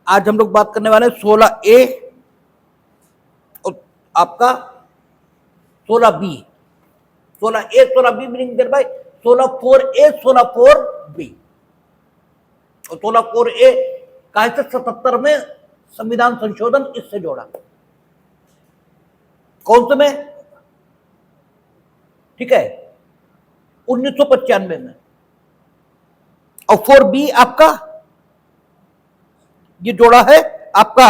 आज हम लोग बात करने वाले हैं 16A और आपका 16B। 16A 16B meaning there bye 16 4A 16 4B। और 16 4A का 77 में संविधान संशोधन इससे जोड़ा। कौन से में? ठीक है, 1995 में। और 4B आपका ये जोड़ा है आपका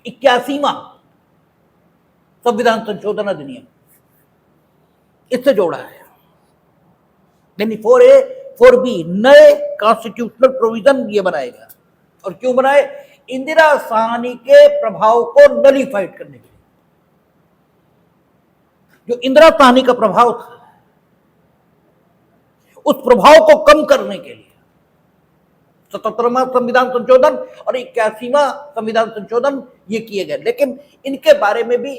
81वां संविधान संशोधन अधिनियम, इससे जोड़ा है। यानी 4A 4B नए कॉन्स्टिट्यूशनल प्रोविजन ये बनाएगा। और क्यों बनाए? इंदिरा साहनी के प्रभाव को नलीफाइड करने के लिए। जो इंदिरा साहनी का प्रभाव था उस प्रभाव को कम करने के लिए 77वां संविधान संशोधन और 81वां संविधान संशोधन ये किए गए। लेकिन इनके बारे में भी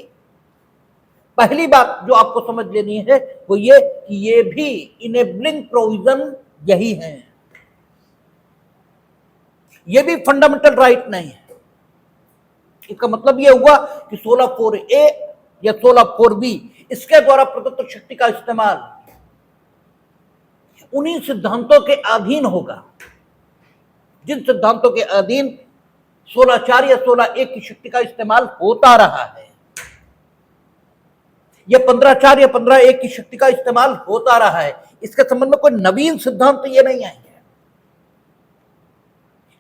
पहली बात जो आपको समझ लेनी है वो ये कि ये भी इनेबलिंग प्रोविजन यही है, ये भी फंडामेंटल राइट नहीं है। इसका मतलब ये हुआ कि 16 4A या 16 4B इसके द्वारा प्रदत्त शक्ति का इस्तेमाल उन्हीं सिद्धांतों के अधीन होगा जिन सिद्धांतों के अधीन 16 4 या 16A की शक्ति का इस्तेमाल होता रहा है, या 15 4 या 15A की शक्ति का इस्तेमाल होता रहा है। इसके संबंध में कोई नवीन सिद्धांत तो ये नहीं आए हैं।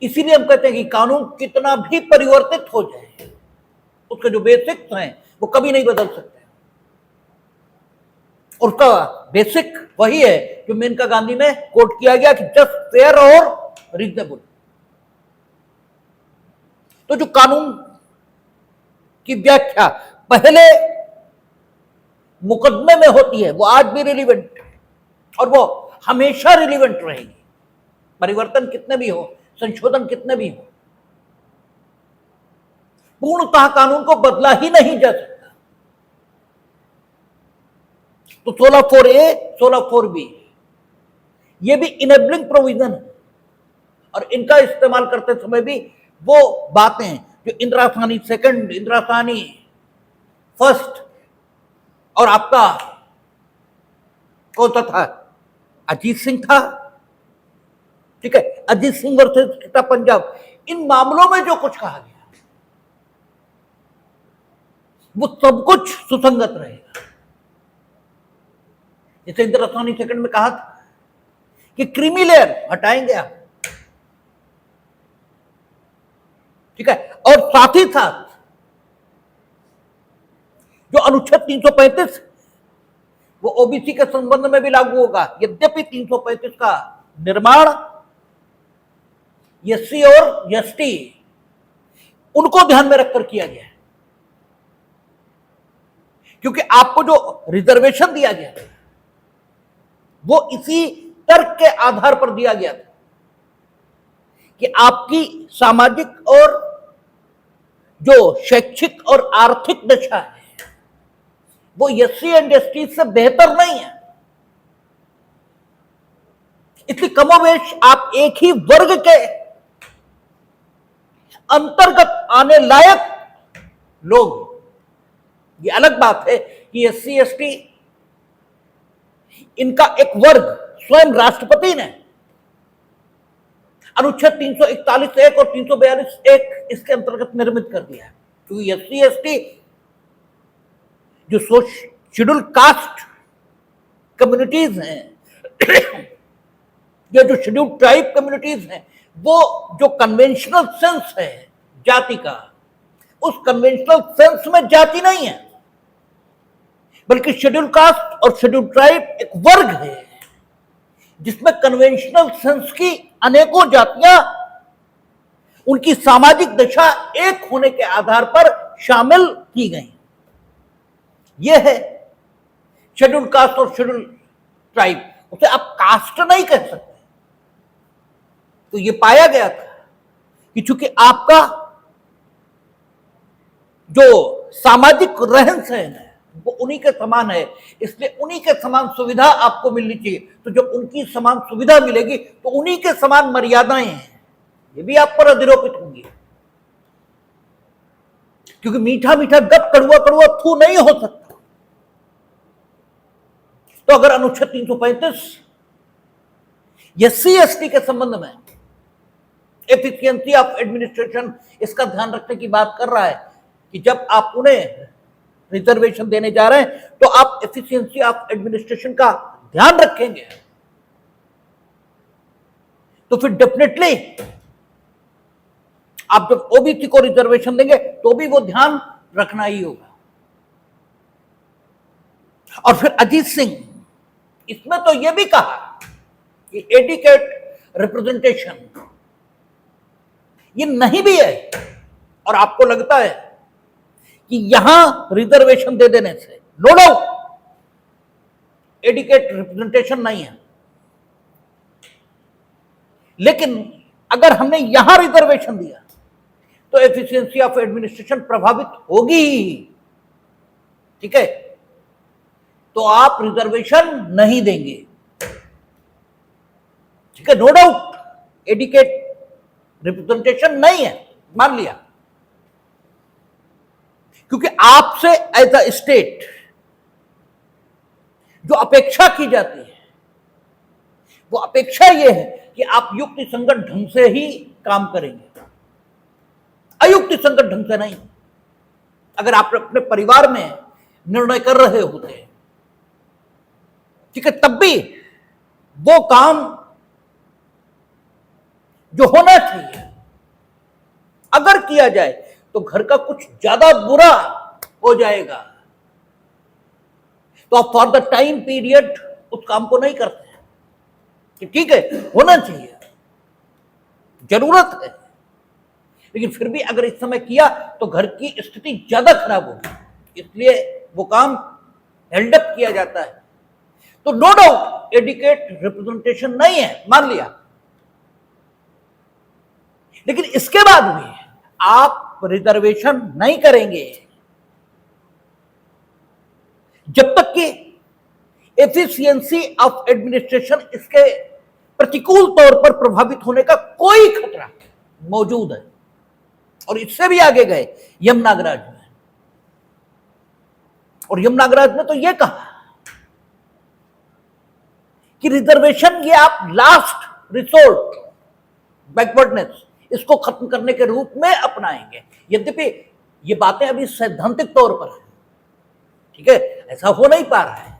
इसीलिए हम कहते हैं कि कानून कितना भी परिवर्तित हो जाए उसके जो बेसिक्स हैं वो कभी नहीं बदल सकते। और उसका बेसिक वही है जो मेनका गांधी में कोट किया गया कि जस्ट फेयर और रीजनेबल। तो जो कानून की व्याख्या पहले मुकदमे में होती है वो आज भी रिलीवेंट है और वो हमेशा रिलीवेंट रहेगी। परिवर्तन कितने भी हो, संशोधन कितने भी हो, पूर्णतः कानून को बदला ही नहीं जा सकता। तो 16 4A 16 4B ये भी इनेबलिंग प्रोविजन है और इनका इस्तेमाल करते समय भी वो बातें जो इंदिरा साहनी सेकंड, इंदिरा साहनी फर्स्ट और आपका कौन सा था, अजीत सिंह था, ठीक है, अजीत सिंह वर्सेस पंजाब, इन मामलों में जो कुछ कहा गया वो सब कुछ सुसंगत रहेगा। जैसे इंदिरा साहनी सेकंड में कहा था कि क्रीमी लेयर हटाएंगे आप, ठीक है, और साथ ही साथ जो अनुच्छेद 335 वो ओबीसी के संबंध में भी लागू होगा। यद्यपि 335 का निर्माण एससी और एसटी उनको ध्यान में रखकर किया गया है, क्योंकि आपको जो रिजर्वेशन दिया गया था वो इसी तर्क के आधार पर दिया गया था कि आपकी सामाजिक और जो शैक्षिक और आर्थिक दशा है वो एससी एंड एसटी से बेहतर नहीं है। इसलिए कमोवेश आप एक ही वर्ग के अंतर्गत आने लायक लोग, ये अलग बात है कि एससी एसटी इनका एक वर्ग स्वयं राष्ट्रपति ने अनुच्छेद 341 1 और 342 1 इसके अंतर्गत निर्मित कर दिया है। क्योंकि एससी एसटी जो शेड्यूल कास्ट कम्युनिटीज हैं या जो शेड्यूल ट्राइब कम्युनिटीज हैं, वो जो कन्वेंशनल सेंस है जाति का, उस कन्वेंशनल सेंस में जाति नहीं है, बल्कि शेड्यूल कास्ट और शेड्यूल ट्राइब एक वर्ग है जिसमें कन्वेंशनल सेंस की अनेकों जातियां उनकी सामाजिक दशा एक होने के आधार पर शामिल की गई। यह है शेड्यूल कास्ट और शेड्यूल ट्राइब। उसे आप कास्ट नहीं कह सकते। तो यह पाया गया था कि चूंकि आपका जो सामाजिक रहन सहन है वो उन्हीं के समान है, इसलिए उन्हीं के समान सुविधा आपको मिलनी चाहिए। तो जब उनकी समान सुविधा मिलेगी तो उन्हीं के समान मर्यादाएं हैं। ये भी आप पर अधिरोपित होंगी, क्योंकि मीठा मीठा गप कड़ुआ कड़ुआ थू नहीं हो सकता। तो अगर अनुच्छेद 335 एससी एसटी के संबंध में एफिशिएंसी ऑफ एडमिनिस्ट्रेशन इसका ध्यान रखने की बात कर रहा है कि जब आप उन्हें रिजर्वेशन देने जा रहे हैं तो आप एफिशिएंसी ऑफ एडमिनिस्ट्रेशन का ध्यान रखेंगे, तो फिर डेफिनेटली आप जब ओबीसी को रिजर्वेशन देंगे तो भी वो ध्यान रखना ही होगा। और फिर अजीत सिंह इसमें तो यह भी कहा कि एडिकेट रिप्रेजेंटेशन ये नहीं भी है, और आपको लगता है कि यहां रिजर्वेशन दे देने से नो डाउट एडिकेट रिप्रेजेंटेशन नहीं है, लेकिन अगर हमने यहां रिजर्वेशन दिया तो एफिशिएंसी ऑफ एडमिनिस्ट्रेशन प्रभावित होगी ही, ठीक है। तो आप रिजर्वेशन नहीं देंगे, ठीक है, नो डाउट एडिकेट रिप्रेजेंटेशन नहीं है, मान लिया, क्योंकि आपसे एज अ स्टेट जो अपेक्षा की जाती है वो अपेक्षा यह है कि आप युक्ति संगत ढंग से ही काम करेंगे, अयुक्ति संगत ढंग से नहीं। अगर आप अपने परिवार में निर्णय कर रहे होते हैं, ठीक है, तब भी वो काम जो होना चाहिए अगर किया जाए तो घर का कुछ ज्यादा बुरा हो जाएगा, तो आप फॉर द टाइम पीरियड उस काम को नहीं करते हैं कि ठीक है होना चाहिए, जरूरत है, लेकिन फिर भी अगर इस समय किया तो घर की स्थिति ज्यादा खराब होगी, इसलिए वो काम हेल्ड अप किया जाता है। तो नो डाउट एडिकेट रिप्रेजेंटेशन नहीं है, मान लिया, लेकिन इसके बाद भी आप रिजर्वेशन नहीं करेंगे जब तक कि एफिशिएंसी ऑफ एडमिनिस्ट्रेशन इसके प्रतिकूल तौर पर प्रभावित होने का कोई खतरा मौजूद है। और इससे भी आगे गए यमनागराज में, और यमनागराज में तो यह कहा कि रिजर्वेशन ये आप लास्ट रिसोर्ट बैकवर्डनेस इसको खत्म करने के रूप में अपनाएंगे। यद्यपि ये बातें अभी सैद्धांतिक तौर पर है, ठीक है, ऐसा हो नहीं पा रहा है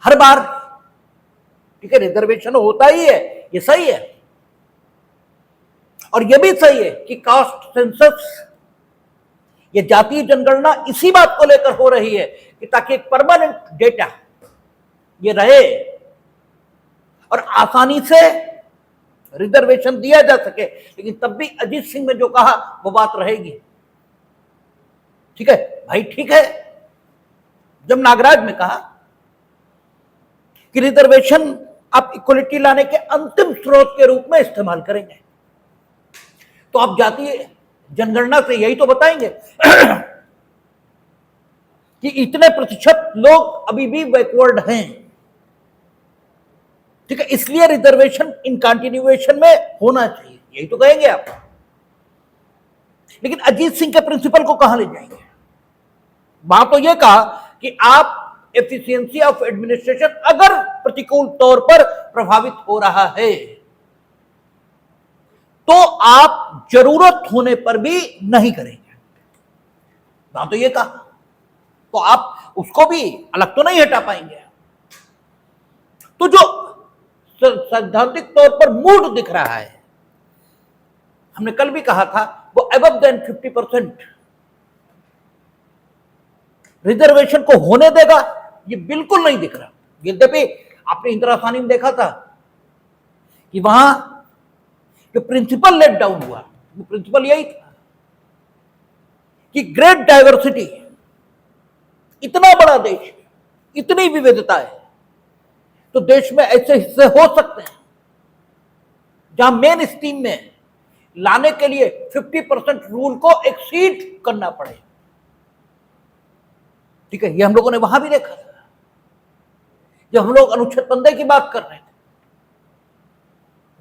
हर बार, ठीक है, रिजर्वेशन होता ही है, ये सही है, और यह भी सही है कि कास्ट सेंसस ये जातीय जनगणना इसी बात को लेकर हो रही है कि ताकि एक परमानेंट डेटा ये रहे और आसानी से रिजर्वेशन दिया जा सके। लेकिन तब भी अजीत सिंह ने जो कहा वो बात रहेगी, ठीक है भाई, ठीक है। जब नागराज में कहा कि रिजर्वेशन आप इक्वलिटी लाने के अंतिम स्रोत के रूप में इस्तेमाल करेंगे, तो आप जातीय जनगणना से यही तो बताएंगे कि इतने प्रतिशत लोग अभी भी बैकवर्ड हैं, ठीक है, इसलिए रिजर्वेशन इन कंटिन्यूएशन में होना चाहिए, यही तो कहेंगे आप। लेकिन अजीत सिंह के प्रिंसिपल को कहां ले जाएंगे? वहां तो यह कहा कि आप एफिशिएंसी ऑफ एडमिनिस्ट्रेशन अगर प्रतिकूल तौर पर प्रभावित हो रहा है तो आप जरूरत होने पर भी नहीं करेंगे, वहां तो यह कहा, तो आप उसको भी अलग तो नहीं हटा पाएंगे। तो जो सैद्धांतिक तौर पर मूड दिख रहा है, हमने कल भी कहा था, वो अबव देन 50% रिजर्वेशन को होने देगा, ये बिल्कुल नहीं दिख रहा। यद्यपि आपने इंदिरा सानी में देखा था कि वहां जो प्रिंसिपल लेट डाउन हुआ, वो प्रिंसिपल यही था कि ग्रेट डाइवर्सिटी, इतना बड़ा देश, इतनी विविधता है, तो देश में ऐसे हिस्से हो सकते हैं जहां मेन स्ट्रीम में लाने के लिए 50% रूल को एक्सीड करना पड़े, ठीक है। ये हम लोगों ने वहां भी देखा था जब हम लोग अनुच्छेद 15 की बात कर रहे थे,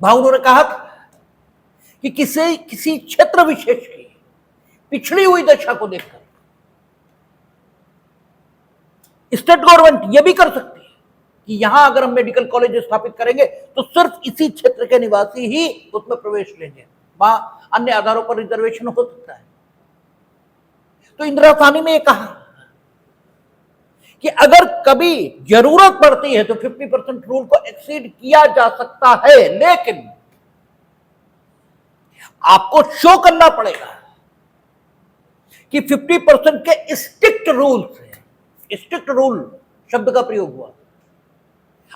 वहां उन्होंने कहा था कि किसी क्षेत्र विशेष की पिछड़ी हुई दशा को देखकर स्टेट गवर्नमेंट यह भी कर सकती है कि यहां अगर हम मेडिकल कॉलेज स्थापित करेंगे तो सिर्फ इसी क्षेत्र के निवासी ही उसमें प्रवेश लेंगे, वहां अन्य आधारों पर रिजर्वेशन हो सकता है। तो इंदिरा साहनी में यह कहा कि अगर कभी जरूरत पड़ती है तो 50% रूल को एक्सीड किया जा सकता है, लेकिन आपको शो करना पड़ेगा कि 50% के स्ट्रिक्ट रूल्स हैं। स्ट्रिक्ट रूल शब्द का प्रयोग हुआ,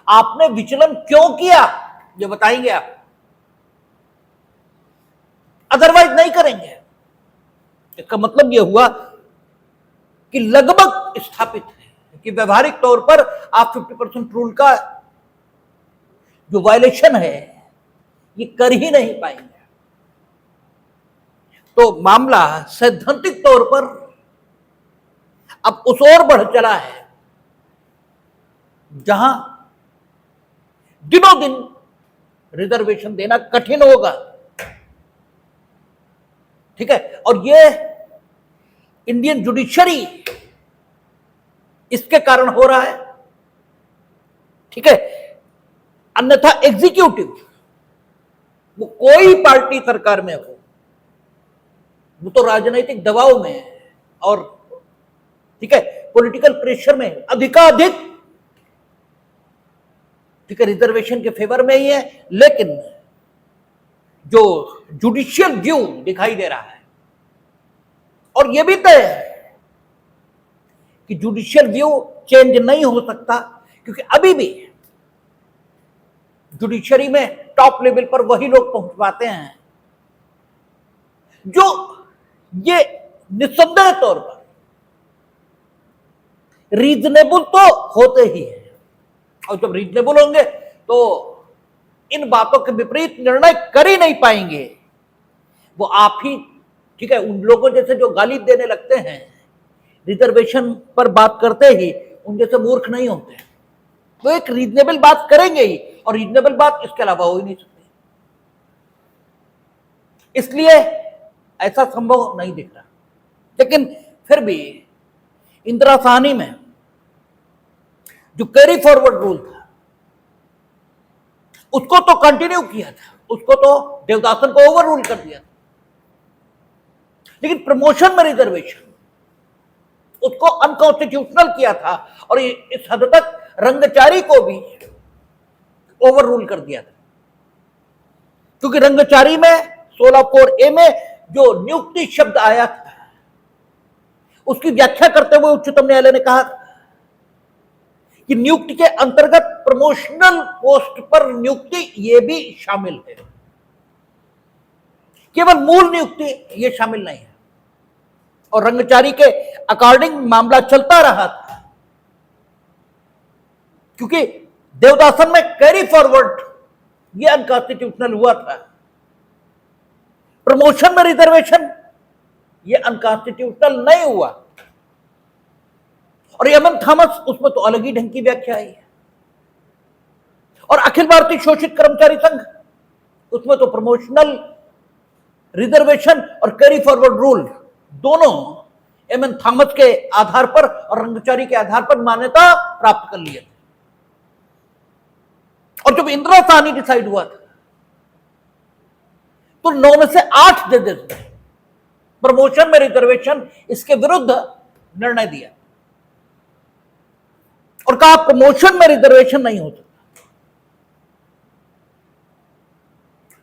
आपने विचलन क्यों किया ये बताएंगे आप, अदरवाइज नहीं करेंगे। इसका मतलब यह हुआ कि लगभग स्थापित है कि व्यवहारिक तौर पर आप 50% रूल का जो वायलेशन है ये कर ही नहीं पाएंगे। तो मामला सैद्धांतिक तौर पर अब उस ओर बढ़ चला है जहां दिनों दिन रिजर्वेशन देना कठिन होगा, ठीक है। और ये इंडियन जुडिशरी इसके कारण हो रहा है, ठीक है। अन्यथा एग्जीक्यूटिव, वो कोई पार्टी सरकार में हो, वो तो राजनीतिक दबाव में है और ठीक है पॉलिटिकल प्रेशर में अधिकाधिक, ठीक है, रिजर्वेशन के फेवर में ही है। लेकिन जो जुडिशियल व्यू दिखाई दे रहा है और यह भी तय है कि जुडिशियल व्यू चेंज नहीं हो सकता, क्योंकि अभी भी जुडिशरी में टॉप लेवल पर वही लोग पहुंच पाते हैं जो ये निस्संदेह तौर पर रीजनेबल तो होते ही है, और जब रीजनेबल होंगे तो इन बातों के विपरीत निर्णय कर ही नहीं पाएंगे। वो आप ही, ठीक है, उन लोगों जैसे जो गाली देने लगते हैं रिजर्वेशन पर बात करते ही, उन जैसे मूर्ख नहीं होते, वो एक रीजनेबल बात करेंगे ही, और रीजनेबल बात इसके अलावा हो ही नहीं सकती। इसलिए ऐसा संभव नहीं दिख रहा। लेकिन फिर भी इंदिरा साहनी में जो कैरी फॉरवर्ड रूल था उसको तो कंटिन्यू किया था, उसको तो देवदासन को ओवर रूल कर दिया था। लेकिन प्रमोशन में रिजर्वेशन उसको अनकॉन्स्टिट्यूशनल किया था और इस हद तक रंगचारी को भी ओवर रूल कर दिया था, क्योंकि रंगचारी में 16(4)A में जो नियुक्ति शब्द आया था उसकी व्याख्या करते हुए उच्चतम न्यायालय ने कहा कि नियुक्ति के अंतर्गत प्रमोशनल पोस्ट पर नियुक्ति ये भी शामिल है, केवल मूल नियुक्ति ये शामिल नहीं है। और रंगचारी के अकॉर्डिंग मामला चलता रहा था, क्योंकि देवदासन में कैरी फॉरवर्ड ये अनकॉन्स्टिट्यूशनल हुआ था, प्रमोशन में रिजर्वेशन ये अनकॉन्स्टिट्यूशनल नहीं हुआ। और एमएन थॉमस उसमें तो अलग ही ढंग की व्याख्या आई है, और अखिल भारतीय शोषित कर्मचारी संघ उसमें तो प्रमोशनल रिजर्वेशन और कैरी फॉरवर्ड रूल दोनों एमएन थॉमस के आधार पर और रंगचारी के आधार पर मान्यता प्राप्त कर लिए थे। और जब इंदिरा साहनी डिसाइड हुआ था तो 9 में से 8 जजेस ने प्रमोशन में रिजर्वेशन इसके विरुद्ध निर्णय दिया और कहा प्रमोशन में रिजर्वेशन नहीं हो सकता।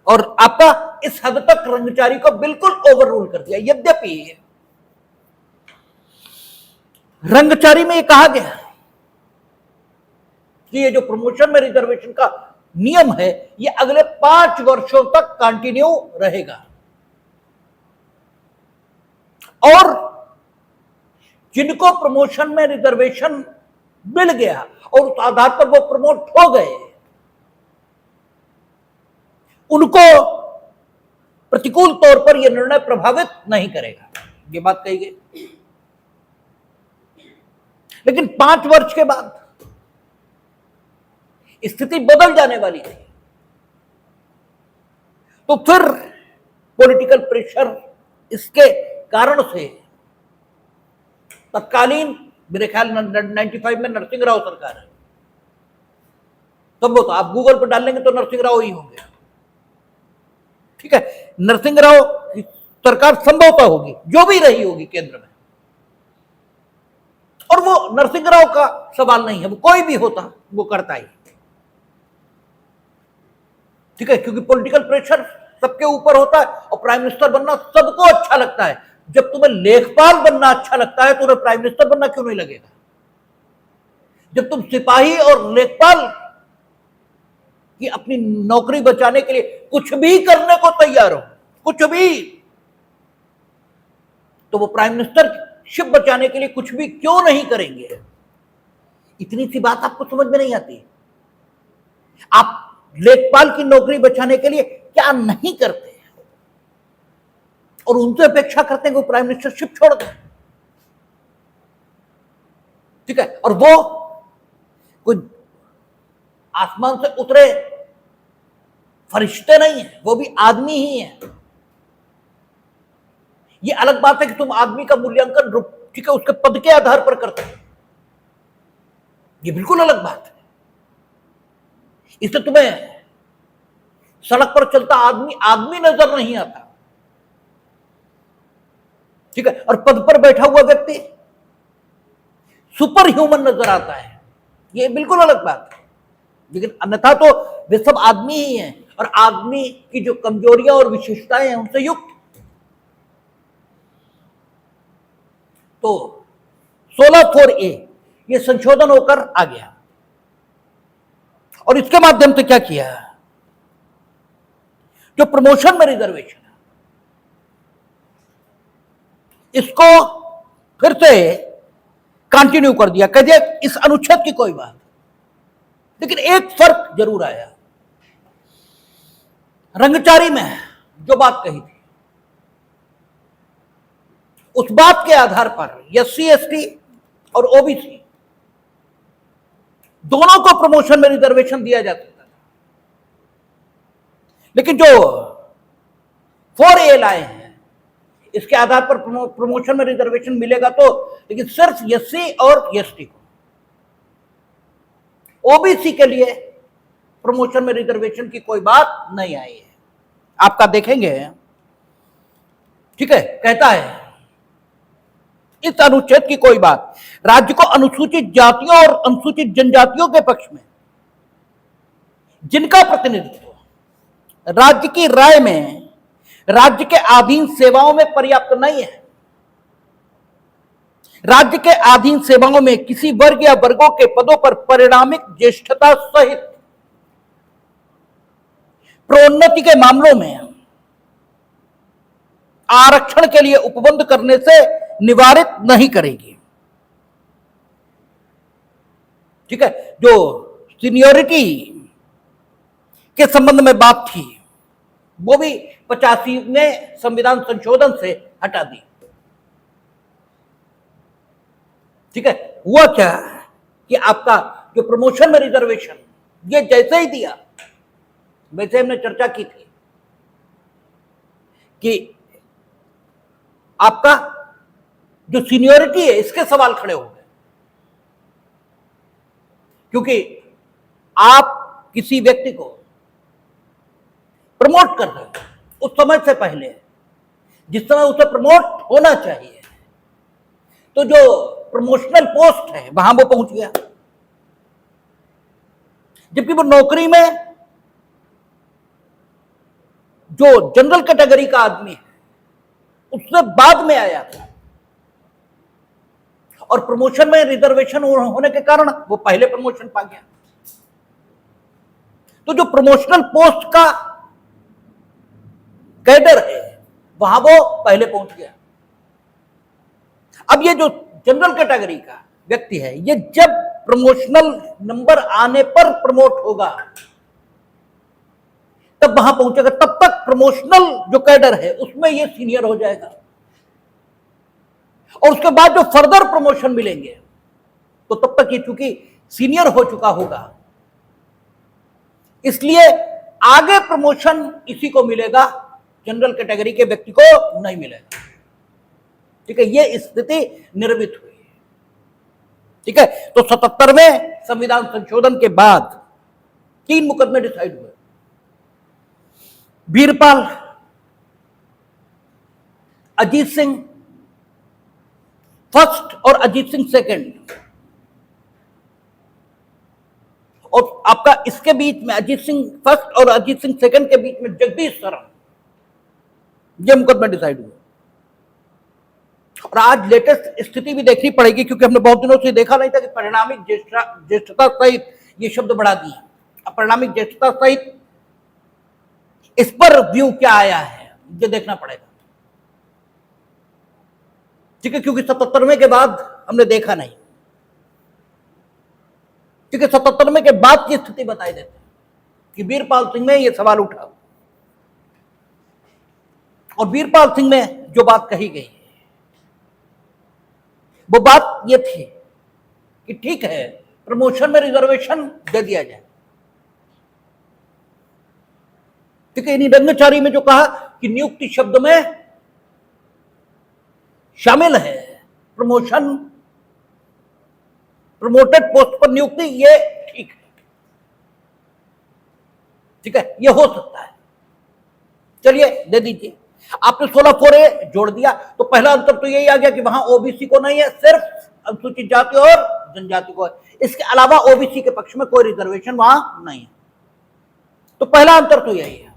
और आपका इस हद तक रंगचारी को बिल्कुल ओवर रूल कर दिया। यद्यपि रंगचारी में यह कहा गया कि ये जो प्रमोशन में रिजर्वेशन का नियम है ये अगले 5 वर्षों तक कंटिन्यू रहेगा, और जिनको प्रमोशन में रिजर्वेशन मिल गया और उस आधार पर वो प्रमोट हो गए उनको प्रतिकूल तौर पर यह निर्णय प्रभावित नहीं करेगा, ये बात कही गई। लेकिन 5 वर्ष के बाद स्थिति बदल जाने वाली थी, तो फिर पॉलिटिकल प्रेशर, इसके कारण से तत्कालीन मेरे ख्याल 95 में नरसिंह राव सरकार है, तब वो तो आप गूगल पर डाल लेंगे तो नरसिंह राव ही होंगे। ठीक है, नरसिंह राव सरकार संभवतः होगी, जो भी रही होगी केंद्र में, और वो नरसिंह राव का सवाल नहीं है, वो कोई भी होता वो करता ही। ठीक है, क्योंकि पॉलिटिकल प्रेशर सबके ऊपर होता है, और प्राइम मिनिस्टर बनना सबको अच्छा लगता है। जब तुम्हें लेखपाल बनना अच्छा लगता है तो तुम्हें प्राइम मिनिस्टर बनना क्यों नहीं लगेगा? जब तुम सिपाही और लेखपाल की अपनी नौकरी बचाने के लिए कुछ भी करने को तैयार हो, कुछ भी, तो वो प्राइम मिनिस्टर शिप बचाने के लिए कुछ भी क्यों नहीं करेंगे? इतनी सी बात आपको समझ में नहीं आती? आप लेखपाल की नौकरी बचाने के लिए क्या नहीं करते और उनसे अपेक्षा करते हैं कि वो प्राइम मिनिस्टर शिप छोड़ दें। ठीक है, और वो कोई आसमान से उतरे फरिश्ते नहीं है, वो भी आदमी ही है। ये अलग बात है कि तुम आदमी का मूल्यांकन, ठीक है, उसके पद के आधार पर करते हो, ये बिल्कुल अलग बात है। इससे तुम्हें सड़क पर चलता आदमी आदमी नजर नहीं आता, ठीक है, और पद पर बैठा हुआ व्यक्ति सुपर ह्यूमन नजर आता है, ये बिल्कुल अलग बात है। लेकिन अन्यथा तो वे सब आदमी ही हैं, और आदमी की जो कमजोरियां और विशेषताएं हैं उनसे युक्त। तो 16(4)A ये संशोधन होकर आ गया, और इसके माध्यम से क्या किया? जो प्रमोशन में रिजर्वेशन है, इसको फिर से कंटिन्यू कर दिया, कह दिया इस अनुच्छेद की कोई बात। लेकिन एक फर्क जरूर आया, रंगचारी में जो बात कही थी उस बात के आधार पर SC ST और OBC दोनों को प्रमोशन में रिजर्वेशन दिया जा सकता था। लेकिन जो 4A लाए हैं इसके आधार पर प्रमोशन में रिजर्वेशन मिलेगा, तो लेकिन सिर्फ SC और ST को, OBC के लिए प्रमोशन में रिजर्वेशन की कोई बात नहीं आई है। आपका देखेंगे, ठीक है, कहता है इस अनुच्छेद की कोई बात राज्य को अनुसूचित जातियों और अनुसूचित जनजातियों के पक्ष में जिनका प्रतिनिधित्व राज्य की राय में राज्य के अधीन सेवाओं में पर्याप्त नहीं है, राज्य के अधीन सेवाओं में किसी वर्ग या वर्गों के पदों पर परिणामिक ज्येष्ठता सहित प्रोन्नति के मामलों में आरक्षण के लिए उपबंध करने से निवारित नहीं करेगी। ठीक है, जो सीनियरिटी के संबंध में बात थी वो भी 85वें संविधान संशोधन से हटा दी। ठीक है, हुआ क्या कि आपका जो प्रमोशन में रिजर्वेशन ये जैसे ही दिया, वैसे हमने चर्चा की थी कि आपका जो सीनियरिटी है इसके सवाल खड़े हो गए, क्योंकि आप किसी व्यक्ति को प्रमोट कर रहे हो उस समय से पहले जिस समय उसे प्रमोट होना चाहिए, तो जो प्रमोशनल पोस्ट है वहां वो पहुंच गया, जबकि वो नौकरी में जो जनरल कैटेगरी का आदमी है उससे बाद में आया था, और प्रमोशन में रिजर्वेशन होने के कारण वो पहले प्रमोशन पा गया। तो जो प्रमोशनल पोस्ट का कैडर है वहां वो पहले पहुंच गया। अब ये जो जनरल कैटेगरी का व्यक्ति है, ये जब प्रमोशनल नंबर आने पर प्रमोट होगा तब वहां पहुंचेगा, तब तक प्रमोशनल जो कैडर है उसमें ये सीनियर हो जाएगा, और उसके बाद जो फर्दर प्रमोशन मिलेंगे तो तब तक ये चूंकि सीनियर हो चुका होगा, इसलिए आगे प्रमोशन इसी को मिलेगा जनरल कैटेगरी के व्यक्ति को नहीं मिलेगा। ठीक है, ये स्थिति निर्मित हुई। ठीक है, तो 77वें संविधान संशोधन के बाद 3 मुकदमे डिसाइड हुए। वीरपाल, अजीत सिंह फर्स्ट और अजीत सिंह सेकंड, और आपका इसके बीच में अजीत सिंह फर्स्ट और अजीत सिंह सेकंड के बीच में जगदीश शरण, ये मुकदमे डिसाइड हुए। और आज लेटेस्ट स्थिति भी देखनी पड़ेगी, क्योंकि हमने बहुत दिनों से देखा नहीं था कि परिणामिक ज्येष्ठता सहित ये शब्द बढ़ा दिए। अब परिणामिक ज्येष्ठता सहित इस पर व्यू क्या आया है ये देखना पड़ेगा। ठीक है, क्योंकि 77वें के बाद हमने देखा नहीं। ठीक है, 77वें के बाद की स्थिति बताई देते हैं कि वीरपाल सिंह में यह सवाल उठा, और वीरपाल सिंह में जो बात कही गई वो बात ये थी कि ठीक है, प्रमोशन में रिजर्वेशन दे दिया जाए। ठीक है, इन्हीं रंगचारी में जो कहा कि नियुक्ति शब्द में शामिल है प्रमोशन, प्रमोटेड पोस्ट पर नियुक्ति, ये ठीक है। ठीक है, ये हो सकता है, चलिए दे दीजिए। आपने 16(4)A जोड़ दिया, तो पहला अंतर तो यही आ गया कि वहां ओबीसी को नहीं है, सिर्फ अनुसूचित जाति और जनजाति को है। इसके अलावा ओबीसी के पक्ष में कोई रिजर्वेशन वहां नहीं है। तो पहला अंतर तो यही है।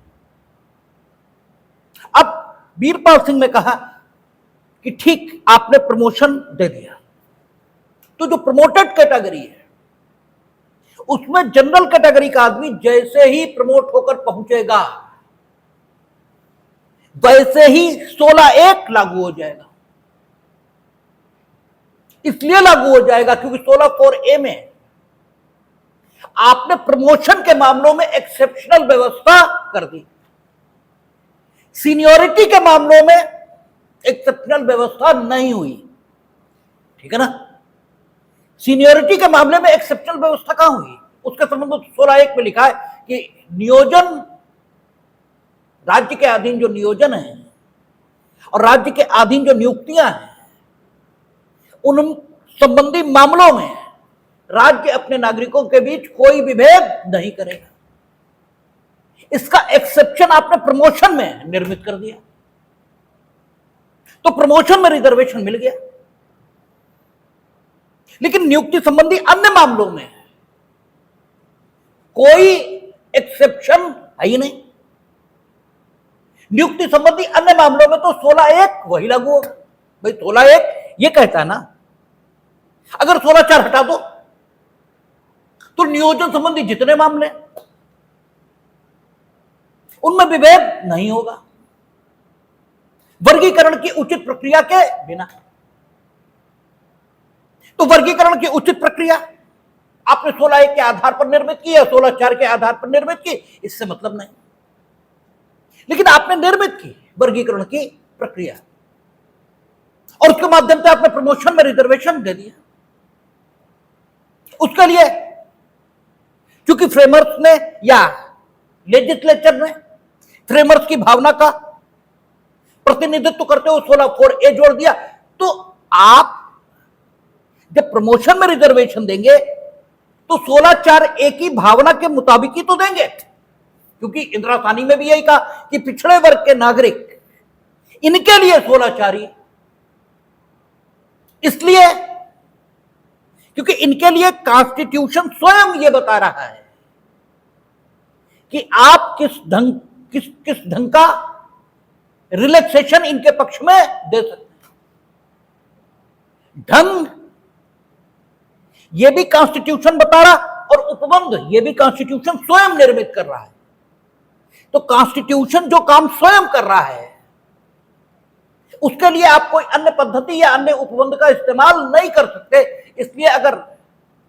अब वीरपाल सिंह ने कहा कि ठीक, आपने प्रमोशन दे दिया, तो जो प्रमोटेड कैटेगरी है उसमें जनरल कैटेगरी का आदमी जैसे ही प्रमोट होकर पहुंचेगा वैसे ही 16(1) लागू हो जाएगा। इसलिए लागू हो जाएगा क्योंकि 16(4)A में आपने प्रमोशन के मामलों में एक्सेप्शनल व्यवस्था कर दी, सीनियरिटी के मामलों में एक्सेप्शनल व्यवस्था नहीं हुई। ठीक है ना, सीनियरिटी के मामले में एक्सेप्शनल व्यवस्था कहां हुई? उसका संबंध 16(1) में लिखा है कि नियोजन, राज्य के अधीन जो नियोजन है और राज्य के अधीन जो नियुक्तियां हैं, उन संबंधी मामलों में राज्य अपने नागरिकों के बीच कोई भी भेद नहीं करेगा। इसका एक्सेप्शन आपने प्रमोशन में निर्मित कर दिया, तो प्रमोशन में रिजर्वेशन मिल गया, लेकिन नियुक्ति संबंधी अन्य मामलों में कोई एक्सेप्शन है ही नहीं। नियुक्ति संबंधी अन्य मामलों में तो 16(1) वही लागू होगा। भाई 16(1) ये कहता है ना, अगर 16(4) हटा दो तो नियोजन संबंधी जितने मामले उनमें विभेद नहीं होगा, वर्गीकरण की उचित प्रक्रिया के बिना। तो वर्गीकरण की उचित प्रक्रिया आपने 16(1) के आधार पर निर्मित की या 16(4) के आधार पर निर्मित की, इससे मतलब नहीं, लेकिन आपने निर्मित की वर्गीकरण की प्रक्रिया और उसके माध्यम से आपने प्रमोशन में रिजर्वेशन दे दिया। उसके लिए क्योंकि फ्रेमर्स ने या लेजिस्लेचर ने फ्रेमर्स की भावना का प्रतिनिधित्व करते हुए 16(4)A जोड़ दिया, तो आप जब प्रमोशन में रिजर्वेशन देंगे तो 16(4)A की भावना के मुताबिक ही तो देंगे, क्योंकि इंदिरा साहनी में भी यही कहा कि पिछड़े वर्ग के नागरिक, इनके लिए 16(4) इसलिए क्योंकि इनके लिए कॉन्स्टिट्यूशन स्वयं यह बता रहा है कि आप किस ढंग का रिलैक्सेशन इनके पक्ष में दे सकते हैं। ढंग यह भी कॉन्स्टिट्यूशन बता रहा और उपबंध यह भी कॉन्स्टिट्यूशन स्वयं निर्मित कर रहा है। तो कॉन्स्टिट्यूशन जो काम स्वयं कर रहा है उसके लिए आप कोई अन्य पद्धति या अन्य उपबंध का इस्तेमाल नहीं कर सकते। इसलिए अगर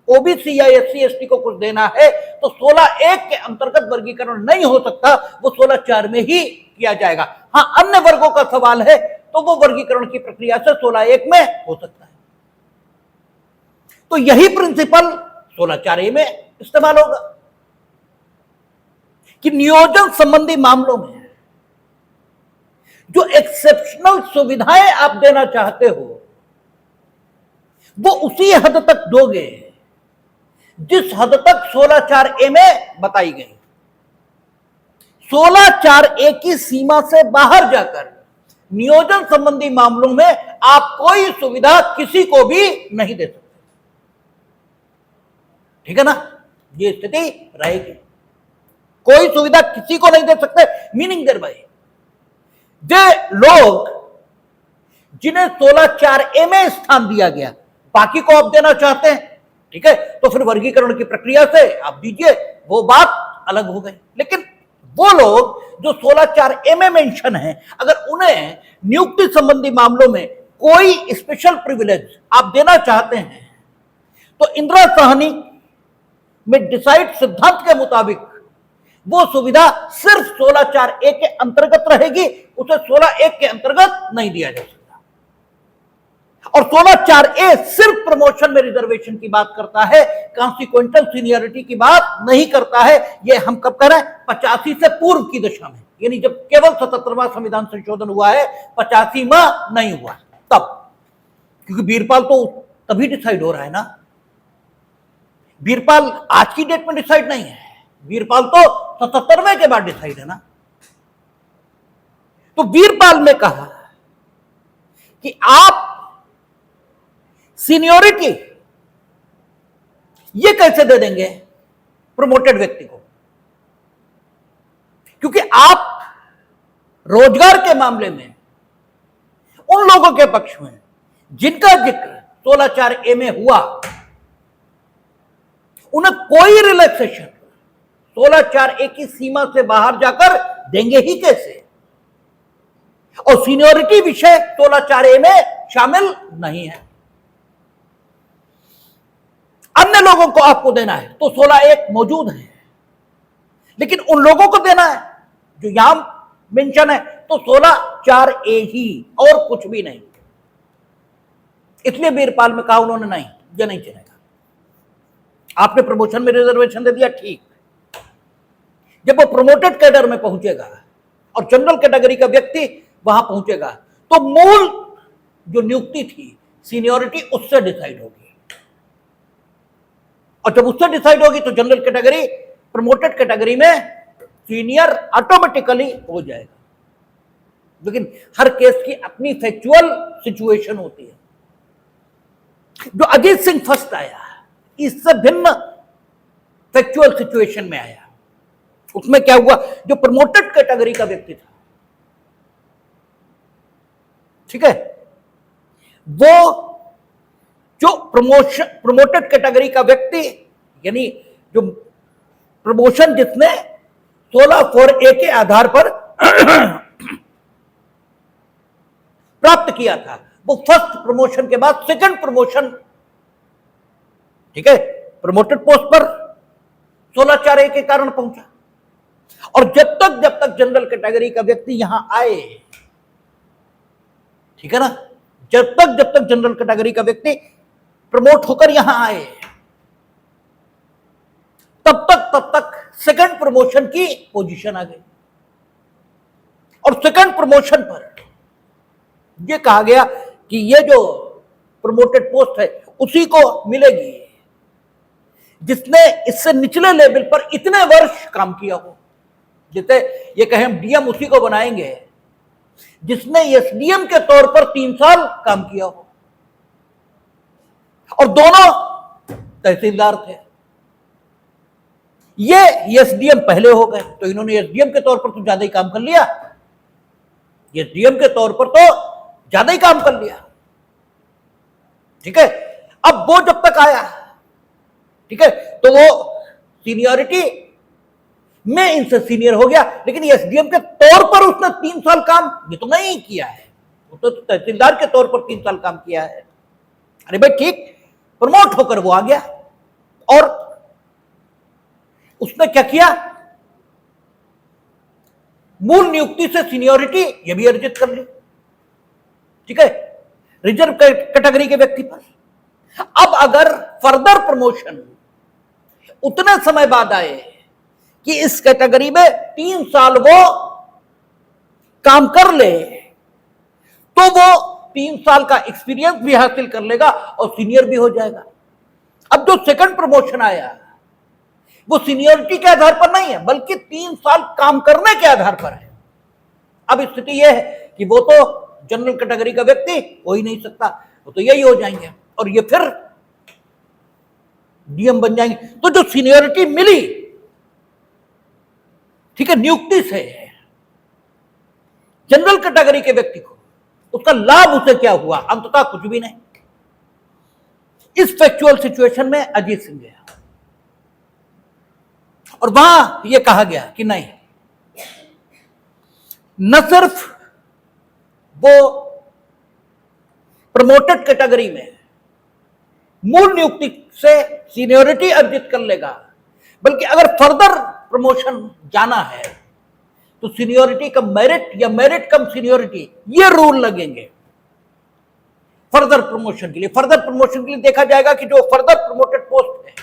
ओबीसी या SC/ST को कुछ देना है तो 16(1) के अंतर्गत वर्गीकरण नहीं हो सकता, वो 16(4) में ही किया जाएगा। हां, अन्य वर्गों का सवाल है तो वो वर्गीकरण की प्रक्रिया से 16(1) में हो सकता है। तो यही प्रिंसिपल 16(4)A में इस्तेमाल होगा कि नियोजन संबंधी मामलों में जो एक्सेप्शनल सुविधाएं आप देना चाहते हो वो उसी हद तक दोगे जिस हद तक 16(4)A में बताई गई। 16(4)A की सीमा से बाहर जाकर नियोजन संबंधी मामलों में आप कोई सुविधा किसी को भी नहीं दे सकते। ठीक है ना, ये स्थिति रहेगी। कोई सुविधा किसी को नहीं दे सकते। मीनिंग देयर बाय जे लोग जिन्हें 16(4)A में स्थान दिया गया बाकी को आप देना चाहते हैं, ठीक है, तो फिर वर्गीकरण की प्रक्रिया से आप दीजिए, वो बात अलग हो गई। लेकिन वो लोग जो 16(4)A में मेंशन है, अगर उन्हें नियुक्ति संबंधी मामलों में कोई स्पेशल प्रिविलेज आप देना चाहते हैं तो इंदिरा साहनी में डिसाइड सिद्धांत के मुताबिक वो सुविधा सिर्फ 16(4)A के अंतर्गत रहेगी, उसे 16(1) के अंतर्गत नहीं दिया जा सकता। और 16(4)A सिर्फ प्रमोशन में रिजर्वेशन की बात करता है, कॉन्सिक्वेंटल सीनियरिटी की बात नहीं करता है। ये हम कब कर रहे हैं? 85 से पूर्व की दशा में, यानी जब केवल 77वां संविधान संशोधन हुआ है, 85वां नहीं हुआ तब, क्योंकि वीरपाल तो तभी डिसाइड हो रहा है ना। वीरपाल आज की डेट में डिसाइड नहीं है, वीरपाल तो 77वें के बाद डिसाइड है ना। तो वीरपाल ने कहा कि आप सीनियरिटी ये कैसे दे देंगे प्रमोटेड व्यक्ति को, क्योंकि आप रोजगार के मामले में उन लोगों के पक्ष में जिनका जिक्र 16(4)A में हुआ, उन्हें कोई रिलैक्सेशन 16(4)A की सीमा से बाहर जाकर देंगे ही कैसे? और सीनियरिटी विषय 16(4)A में शामिल नहीं है। अन्य लोगों को आपको देना है तो 16(1) मौजूद है, लेकिन उन लोगों को देना है जो यहां मेंशन है तो 16(4)A ही, और कुछ भी नहीं। इसलिए वीरपाल में कहा उन्होंने, नहीं, ये नहीं चलेगा। आपने प्रमोशन में रिजर्वेशन दे दिया, ठीक, जब वो प्रमोटेड कैडर में पहुंचेगा और जनरल कैटेगरी का व्यक्ति वहां पहुंचेगा तो मूल जो नियुक्ति थी सीनियरिटी उससे डिसाइड होगी, और जब उससे डिसाइड होगी तो जनरल कैटेगरी प्रमोटेड कैटेगरी में सीनियर ऑटोमेटिकली हो जाएगा। लेकिन हर केस की अपनी फैक्चुअल सिचुएशन होती है। जो अजीत सिंह फर्स्ट आया, इससे भिन्न फैक्चुअल सिचुएशन में आया। उसमें क्या हुआ, जो प्रमोटेड कैटेगरी का व्यक्ति था, ठीक है, वो जो प्रमोटेड कैटेगरी का व्यक्ति, यानी जो प्रमोशन जिसने 16(4)A के आधार पर प्राप्त किया था, वो फर्स्ट प्रमोशन के बाद सेकंड प्रमोशन, ठीक है, प्रमोटेड पोस्ट पर 16(4)A के कारण पहुंचा। और जब तक जनरल कैटेगरी का व्यक्ति यहां आए, ठीक है ना, जब तक जनरल कैटेगरी का व्यक्ति प्रमोट होकर यहां आए, तब तक सेकंड प्रमोशन की पोजीशन आ गई। और सेकंड प्रमोशन पर यह कहा गया कि ये जो प्रमोटेड पोस्ट है उसी को मिलेगी जिसने इससे निचले लेवल पर इतने वर्ष काम किया हो। जैसे ये कहें हम डीएम उसी को बनाएंगे जिसने एसडीएम के तौर पर 3 साल काम किया हो, और दोनों तहसीलदार थे। ये एसडीएम पहले हो गए तो इन्होंने एसडीएम के तौर पर तो ज्यादा ही काम कर लिया, एसडीएम के तौर पर तो ज्यादा ही काम कर लिया, ठीक है। अब वो जब तक आया, ठीक है, तो वो सीनियरिटी में इनसे सीनियर हो गया, लेकिन एसडीएम के तौर पर उसने 3 साल काम ये तो नहीं किया है, वो तो तहसीलदार के तौर पर 3 साल काम किया है। अरे भाई ठीक, प्रमोट होकर वो आ गया और उसने क्या किया, मूल नियुक्ति से सीनियरिटी ये भी अर्जित कर ली, ठीक है, रिजर्व कैटेगरी के व्यक्ति पर। अब अगर फर्दर प्रमोशन उतने समय बाद आए कि इस कैटेगरी में 3 साल वो काम कर ले तो वो 3 साल का एक्सपीरियंस भी हासिल कर लेगा और सीनियर भी हो जाएगा। अब जो सेकंड प्रमोशन आया वो सीनियरिटी के आधार पर नहीं है, बल्कि 3 साल काम करने के आधार पर है। अब स्थिति यह है कि वो तो जनरल कैटेगरी का व्यक्ति हो ही नहीं सकता, वो तो यही हो जाएंगे और ये फिर डीएम बन जाएंगे। तो जो सीनियरिटी मिली, ठीक है, नियुक्ति से जनरल कैटेगरी के व्यक्ति को, उसका लाभ उसे क्या हुआ? अंततः कुछ भी नहीं। इस फैक्चुअल सिचुएशन में अजीत सिंह गया और वहां यह कहा गया कि नहीं, न सिर्फ वो प्रमोटेड कैटेगरी में मूल नियुक्ति से सीनियरिटी अर्जित कर लेगा, बल्कि अगर फर्दर प्रमोशन जाना है तो सीनियरिटी कम मेरिट या मेरिट कम सीनियरिटी, ये रूल लगेंगे फर्दर प्रमोशन के लिए। फर्दर प्रमोशन के लिए देखा जाएगा कि जो फर्दर प्रमोटेड पोस्ट है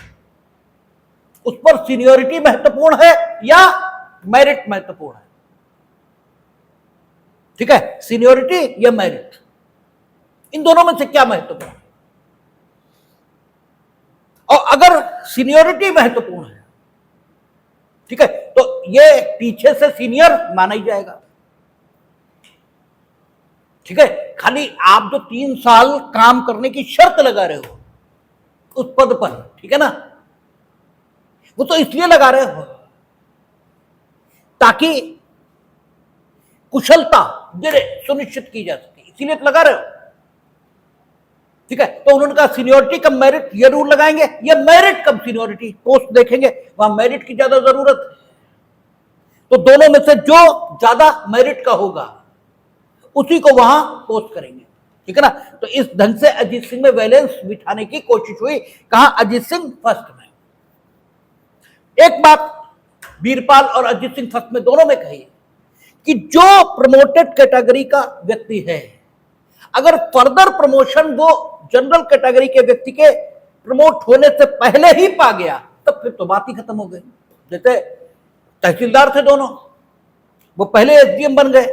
उस पर सीनियरिटी महत्वपूर्ण है या मेरिट महत्वपूर्ण है। ठीक है, सीनियरिटी या मेरिट, इन दोनों में से क्या महत्वपूर्ण है? और अगर सीनियरिटी महत्वपूर्ण है, ठीक है, तो ये पीछे से सीनियर माना ही जाएगा। ठीक है, खाली आप जो 3 साल काम करने की शर्त लगा रहे हो उस पद पर, ठीक है ना, वो तो इसलिए लगा रहे हो ताकि कुशलता सुनिश्चित की जा सके, इसीलिए तो लगा रहे हो। ठीक है, तो उन्होंने कहा सीनियरिटी कम मेरिट, ये रूल लगाएंगे, या मेरिट कम सीनियरिटी, पोस्ट देखेंगे वहां मेरिट की ज्यादा जरूरत है, तो दोनों में से जो ज्यादा मेरिट का होगा उसी को वहां पोस्ट करेंगे। ठीक है ना, तो इस ढंग से अजीत सिंह में बैलेंस बिठाने की कोशिश हुई। कहा अजीत सिंह फर्स्ट में। एक बात वीरपाल और अजीत सिंह फर्स्ट में दोनों में कही कि जो प्रमोटेड कैटेगरी का व्यक्ति है, अगर फर्दर प्रमोशन वो जनरल कैटेगरी के व्यक्ति के प्रमोट होने से पहले ही पा गया, तब फिर तो बात ही खत्म हो गई। जैसे तहसीलदार थे दोनों, वो पहले एसडीएम बन गए,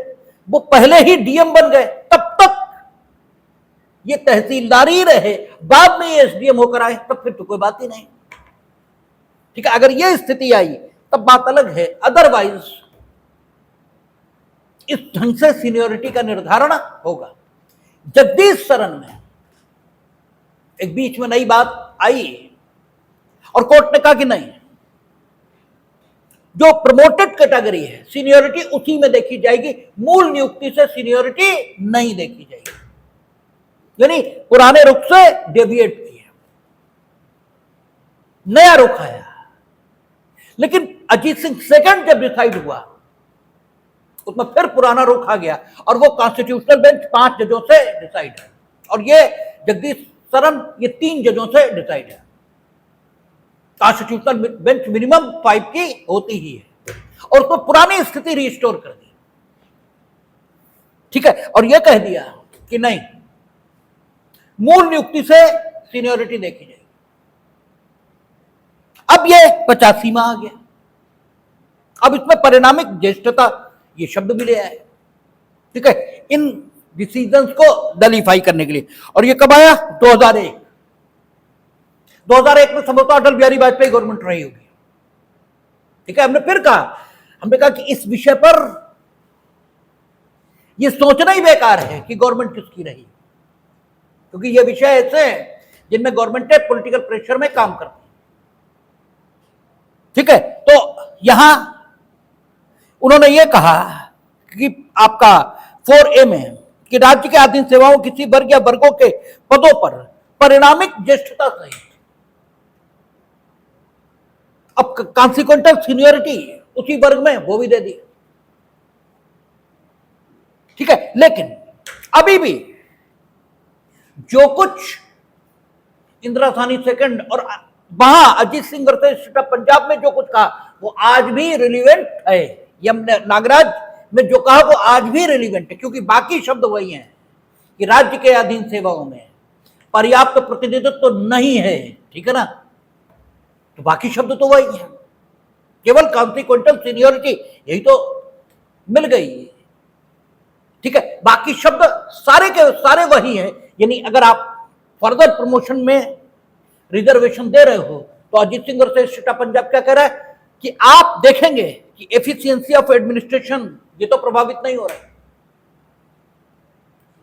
वो पहले ही डीएम बन गए, तब तक ये तहसीलदार ही रहे, बाद में ये एसडीएम होकर आए, तब फिर तो कोई बात ही नहीं। ठीक है, अगर ये स्थिति आई तब बात अलग है, अदरवाइज इस ढंग से सीनियरिटी का निर्धारण होगा। जगदीश शरण में एक बीच में नई बात आई और कोर्ट ने कहा कि नहीं, जो प्रमोटेड कैटेगरी है सीनियरिटी उसी में देखी जाएगी, मूल नियुक्ति से सीनियरिटी नहीं देखी जाएगी। यानी पुराने रुख से डेविएट किया, नया रुख आया। लेकिन अजीत सिंह सेकंड जब डिसाइड हुआ उसमें फिर पुराना रुख आ गया और वो कॉन्स्टिट्यूशनल बेंच 5 जजों से डिसाइड है और ये जगदीश शरण ये 3 जजों से डिसाइड है। कॉन्स्टिट्यूशनल बेंच मिनिमम 5 की होती ही है और तो पुरानी स्थिति रिस्टोर कर दी। ठीक है, और यह कह दिया कि नहीं, मूल नियुक्ति से सीनियरिटी देखी जाएगी। अब यह 85 में आ गया। अब इसमें परिणामिक ज्येष्ठता ये शब्द भी ले आए। ठीक है, इन डिसीजंस को नलीफाई करने के लिए। और ये कब आया? 2001 में संभवतः अटल बिहारी वाजपेयी गवर्नमेंट रही होगी। ठीक है, हमने फिर कहा, हमने कहा कि इस विषय पर यह सोचना ही बेकार है कि गवर्नमेंट किसकी रही, क्योंकि ये विषय ऐसे हैं जिनमें गवर्नमेंट पॉलिटिकल प्रेशर में काम करती है। ठीक है, तो यहां उन्होंने ये कहा कि आपका 4A में कि राज्य के अधीन सेवाओं किसी वर्ग या वर्गों के पदों पर परिणामिक ज्येष्ठता सहित अब कॉन्सिक्वेंटल सीनियरिटी उसी वर्ग में वो भी दे दी। ठीक है, लेकिन अभी भी जो कुछ इंदिरा साहनी सेकंड और वहां अजीत सिंह वर्सेस पंजाब में जो कुछ कहा वो आज भी रिलीवेंट है। यमुना नागराज में जो कहा वो आज भी रिलीवेंट है, क्योंकि बाकी शब्द वही हैं कि राज्य के अधीन सेवाओं में पर्याप्त प्रतिनिधित्व तो नहीं है। ठीक है ना, तो बाकी शब्द तो वही है, केवल कॉन्सिक्वेंटल सीनियरिटी यही तो मिल गई। ठीक है, बाकी शब्द सारे के सारे वही है। यानी अगर आप फर्दर प्रमोशन में रिजर्वेशन दे रहे हो तो अजीत सिंह और स्टेट ऑफ पंजाब क्या कह रहा है कि आप देखेंगे कि एफिशिएंसी ऑफ एडमिनिस्ट्रेशन ये तो प्रभावित नहीं हो रहा है,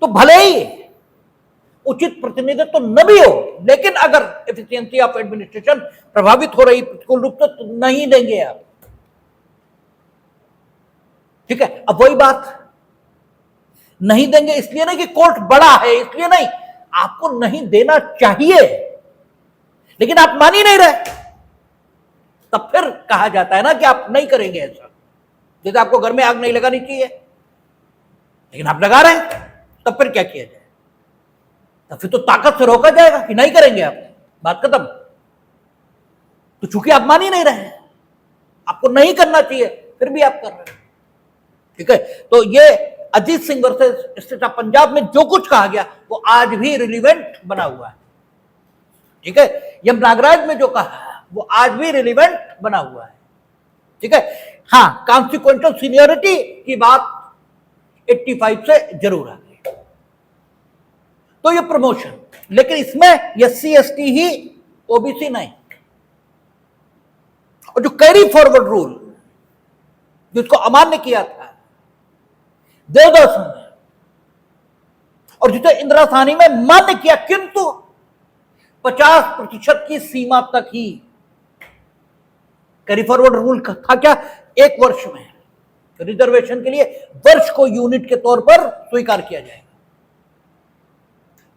तो भले ही उचित प्रतिनिधित्व तो न भी हो, लेकिन अगर एफिशिएंसी ऑफ एडमिनिस्ट्रेशन प्रभावित हो रही प्रतिकूल रूप से तो नहीं देंगे आप। ठीक है, अब वही बात, नहीं देंगे इसलिए नहीं कि कोर्ट बड़ा है, इसलिए नहीं, आपको नहीं देना चाहिए लेकिन आप मान ही नहीं रहे, तब फिर कहा जाता है ना कि आप नहीं करेंगे ऐसा। जैसे आपको घर में आग नहीं लगानी चाहिए लेकिन आप लगा रहे हैं, तब फिर क्या किया जाए? तब फिर तो ताकत से रोका जाएगा कि नहीं करेंगे आप, बात खत्म। तो चूंकि आप मान ही नहीं रहे, आपको नहीं करना चाहिए, फिर भी आप कर रहे हैं। ठीक है, तो ये Ajit Singh versus state of Punjab में जो कुछ कहा गया वो आज भी रिलीवेंट बना हुआ है। ठीक है, यम नागराज में जो कहा वो आज भी रिलीवेंट बना हुआ है। ठीक है, हाँ, कॉन्सिक्वेंशियल सीनियरिटी की बात 85 से जरूर आ गई, तो ये प्रमोशन, लेकिन इसमें SC ST ही, OBC नहीं। और जो कैरी फॉरवर्ड रूल जिसको अमान्य किया था देवदास ने, और जिसे इंदिरा साहनी में मान्य किया, किंतु 50% की सीमा तक ही। कैरी फॉरवर्ड रूल था क्या, 1 वर्ष में रिजर्वेशन के लिए वर्ष को यूनिट के तौर पर स्वीकार किया जाएगा,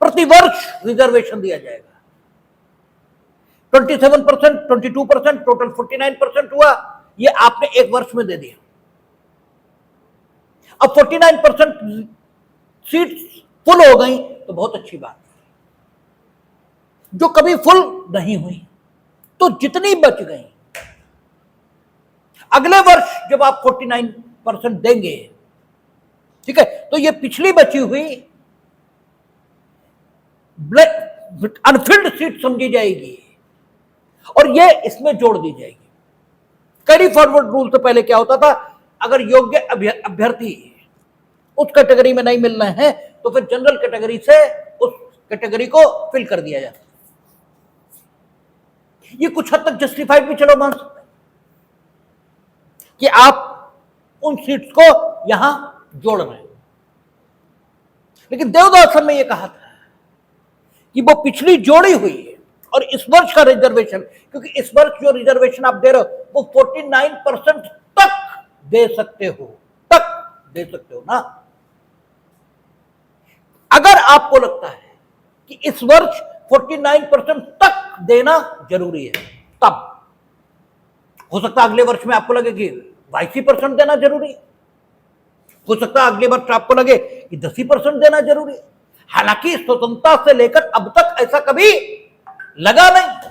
प्रति वर्ष रिजर्वेशन दिया जाएगा। 27%, 22%, टोटल 49% हुआ, ये आपने 1 वर्ष में दे दिया। अब 49% सीट्स फुल हो गई तो बहुत अच्छी बात है। जो कभी फुल नहीं हुई तो जितनी बच गई, अगले वर्ष जब आप 49% देंगे, ठीक है, तो ये पिछली बची हुई अनफिल्ड सीट समझी जाएगी और ये इसमें जोड़ दी जाएगी। कैरी फॉरवर्ड रूल से पहले क्या होता था, अगर योग्य अभ्यर्थी उस कैटेगरी में नहीं मिल रहे हैं तो फिर जनरल कैटेगरी से उस कैटेगरी को फिल कर दिया जाता। ये कुछ हद तक जस्टिफाइड भी चलो मान सकते हैं कि आप उन सीट्स को यहां जोड़ रहे हैं, लेकिन देवदास में यह कहा था कि वो पिछली जोड़ी हुई है और इस वर्ष का रिजर्वेशन, क्योंकि इस वर्ष जो रिजर्वेशन आप दे रहे हो वो 49% तक दे सकते हो, तक दे सकते हो ना। अगर आपको लगता है कि इस वर्ष 49% तक देना जरूरी है, तब हो सकता है अगले वर्ष में आपको लगे कि 22% देना जरूरी है, हो सकता है अगले वर्ष आपको लगे कि 10% देना जरूरी है। हालांकि स्वतंत्रता से लेकर अब तक ऐसा कभी लगा नहीं,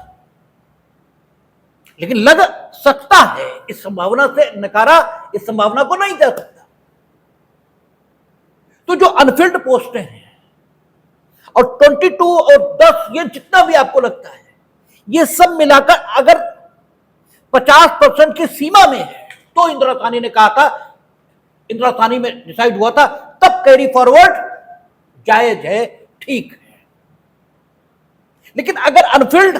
लेकिन लग सकता है। इस संभावना से नकारा, इस संभावना को नहीं जा सकता। तो जो अनफिल्ड पोस्टें हैं और 22 और 10, ये जितना भी आपको लगता है, ये सब मिलाकर अगर 50% की सीमा में है तो इंदिरा साहनी ने कहा था, इंदिरा साहनी में डिसाइड हुआ था, तब कैरी फॉरवर्ड जायज है, ठीक है। लेकिन अगर अनफिल्ड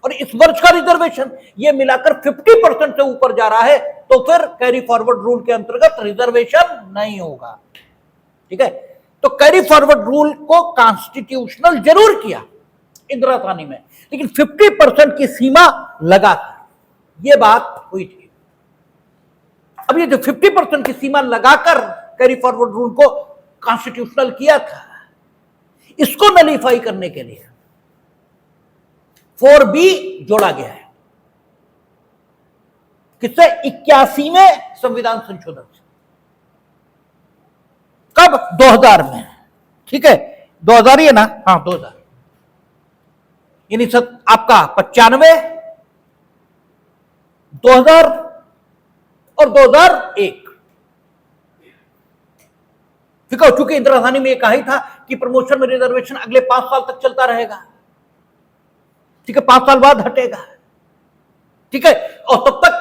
और इस वर्ष का रिजर्वेशन ये मिलाकर 50% से ऊपर जा रहा है तो फिर कैरी फॉरवर्ड रूल के अंतर्गत रिजर्वेशन नहीं होगा। ठीक है, तो कैरी फॉरवर्ड रूल को कॉन्स्टिट्यूशनल जरूर किया इंदिरा साहनी में, लेकिन 50% की सीमा लगाकर यह बात हुई थी। अब ये जो 50% की सीमा लगाकर कैरी फॉरवर्ड रूल को कॉन्स्टिट्यूशनल किया था, इसको नलीफाई करने के लिए 4B जोड़ा गया है। किससे? 81वें संविधान संशोधन से। कब? 2000 में। ठीक है, 2000 ही है ना? हाँ, 2000, यानी आपका 95, 2000 और 2001। ठीक है, चूंकि इंदिरा साहनी में यह कहा ही था कि प्रमोशन में रिजर्वेशन अगले 5 साल तक चलता रहेगा। ठीक है, 5 साल बाद हटेगा। ठीक है, और तब तक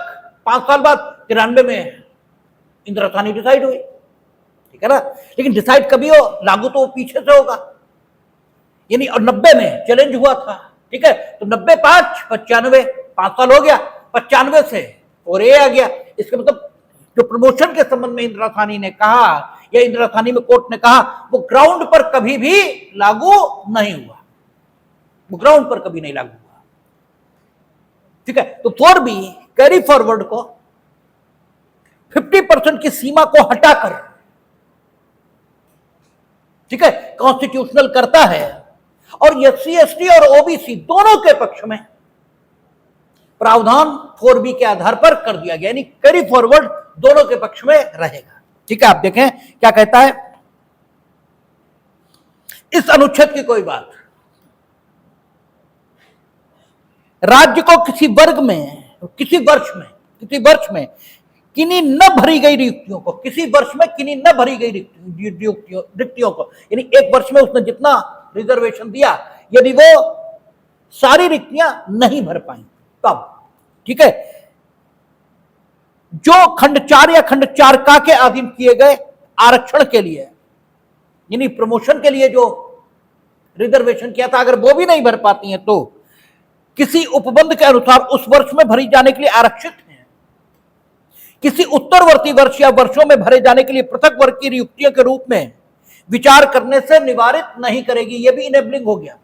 5 साल बाद 93 में इंदिरा साहनी डिसाइड हुई, ठीक है ना। लेकिन डिसाइड कभी हो, लागू तो वो पीछे से होगा, यानी। और 90 में चैलेंज हुआ था, ठीक है, तो 90 5 95 5 साल हो गया, 95 से और ये आ गया। इसका मतलब जो प्रमोशन के संबंध में इंदिरा साहनी ने कहा, या इंदिरा साहनी में कोर्ट ने कहा, वो ग्राउंड पर कभी भी लागू नहीं हुआ, वो ग्राउंड पर कभी नहीं लागू हुआ, ठीक है। तो 4B कैरी फॉरवर्ड को 50% की सीमा को हटाकर, ठीक है, कॉन्स्टिट्यूशनल करता है, और SC ST और OBC दोनों के पक्ष में प्रावधान 4B के आधार पर कर दिया गया, यानी कैरी फॉरवर्ड दोनों के पक्ष में रहेगा, ठीक है। आप देखें क्या कहता है इस अनुच्छेद की कोई बात, राज्य को किसी वर्ग में, किसी वर्ष में किन्हीं न भरी गई रिक्तियों को, किसी वर्ष में किन्हीं न भरी गई रिक्तियों को, यानी एक वर्ष में उसने जितना रिजर्वेशन दिया, यदि वो सारी रिक्तियां नहीं भर पाई तब, ठीक है, जो खंड 4 या खंड 4 का के अधीन किए गए आरक्षण के लिए, यानी प्रमोशन के लिए जो रिजर्वेशन किया था, अगर वो भी नहीं भर पाती हैं तो किसी उपबंध के अनुसार उस वर्ष में भरी जाने के लिए आरक्षित हैं, किसी उत्तरवर्ती वर्ष या वर्षों में भरे जाने के लिए पृथक वर्ग की नियुक्तियों के रूप में विचार करने से निवारित नहीं करेगी। यह भी इनेबलिंग हो गया,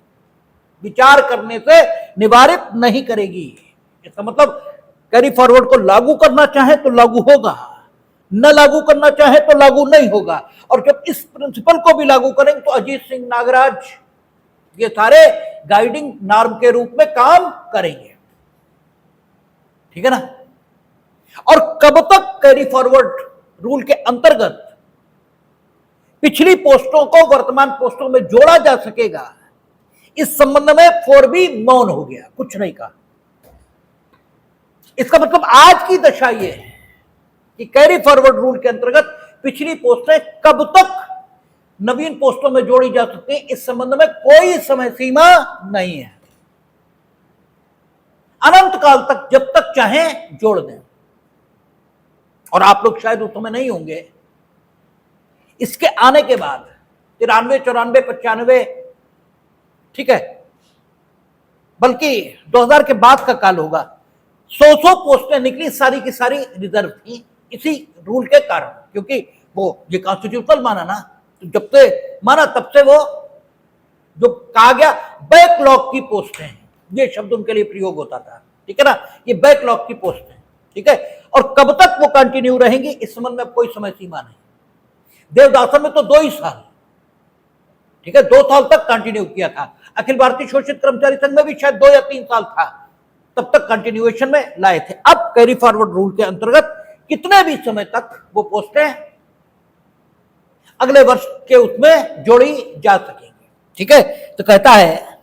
विचार करने से निवारित नहीं करेगी। इसका मतलब कैरी फॉरवर्ड को लागू करना चाहे तो लागू होगा, न लागू करना चाहे तो लागू नहीं होगा। और जब इस प्रिंसिपल को भी लागू करेंगे तो अजीत सिंह, नागराज, ये सारे गाइडिंग नॉर्म के रूप में काम करेंगे, ठीक है ना। और कब तक कैरी फॉरवर्ड रूल के अंतर्गत पिछली पोस्टों को वर्तमान पोस्टों में जोड़ा जा सकेगा, इस संबंध में 4B मौन हो गया, कुछ नहीं कहा। इसका मतलब आज की दशा यह है कि कैरी फॉरवर्ड रूल के अंतर्गत पिछली पोस्टें कब तक नवीन पोस्टों में जोड़ी जा सकती हैं, इस संबंध में कोई समय सीमा नहीं है, अनंत काल तक, जब तक चाहें जोड़ दें। और आप लोग शायद उस समय नहीं होंगे, इसके आने के बाद 93 94 95, ठीक है, बल्कि 2000 के बाद का काल होगा, 100 पोस्टें निकली, सारी की सारी रिजर्व थी इसी रूल के कारण, क्योंकि वो ये कॉन्स्टिट्यूशनल माना ना, तो जब से माना तब से वो जो कहा गया बैकलॉग की पोस्टें, ये शब्द उनके लिए प्रयोग होता था, ठीक है ना, ये बैकलॉग की पोस्टें, ठीक है। और कब तक वो कंटिन्यू रहेंगी, इस संबंध में कोई समय सीमा नहीं। देवदासन में तो 2 ही साल, ठीक है, 2 साल तक कंटिन्यू किया था। अखिल भारतीय शोषित कर्मचारी संघ में भी शायद 2 या 3 साल था, तब तक कंटिन्यूएशन में लाए थे। अब कैरी फॉरवर्ड रूल के अंतर्गत कितने भी समय तक वो पोस्टें अगले वर्ष के उसमें जोड़ी जा सकेंगी, ठीक है। तो कहता है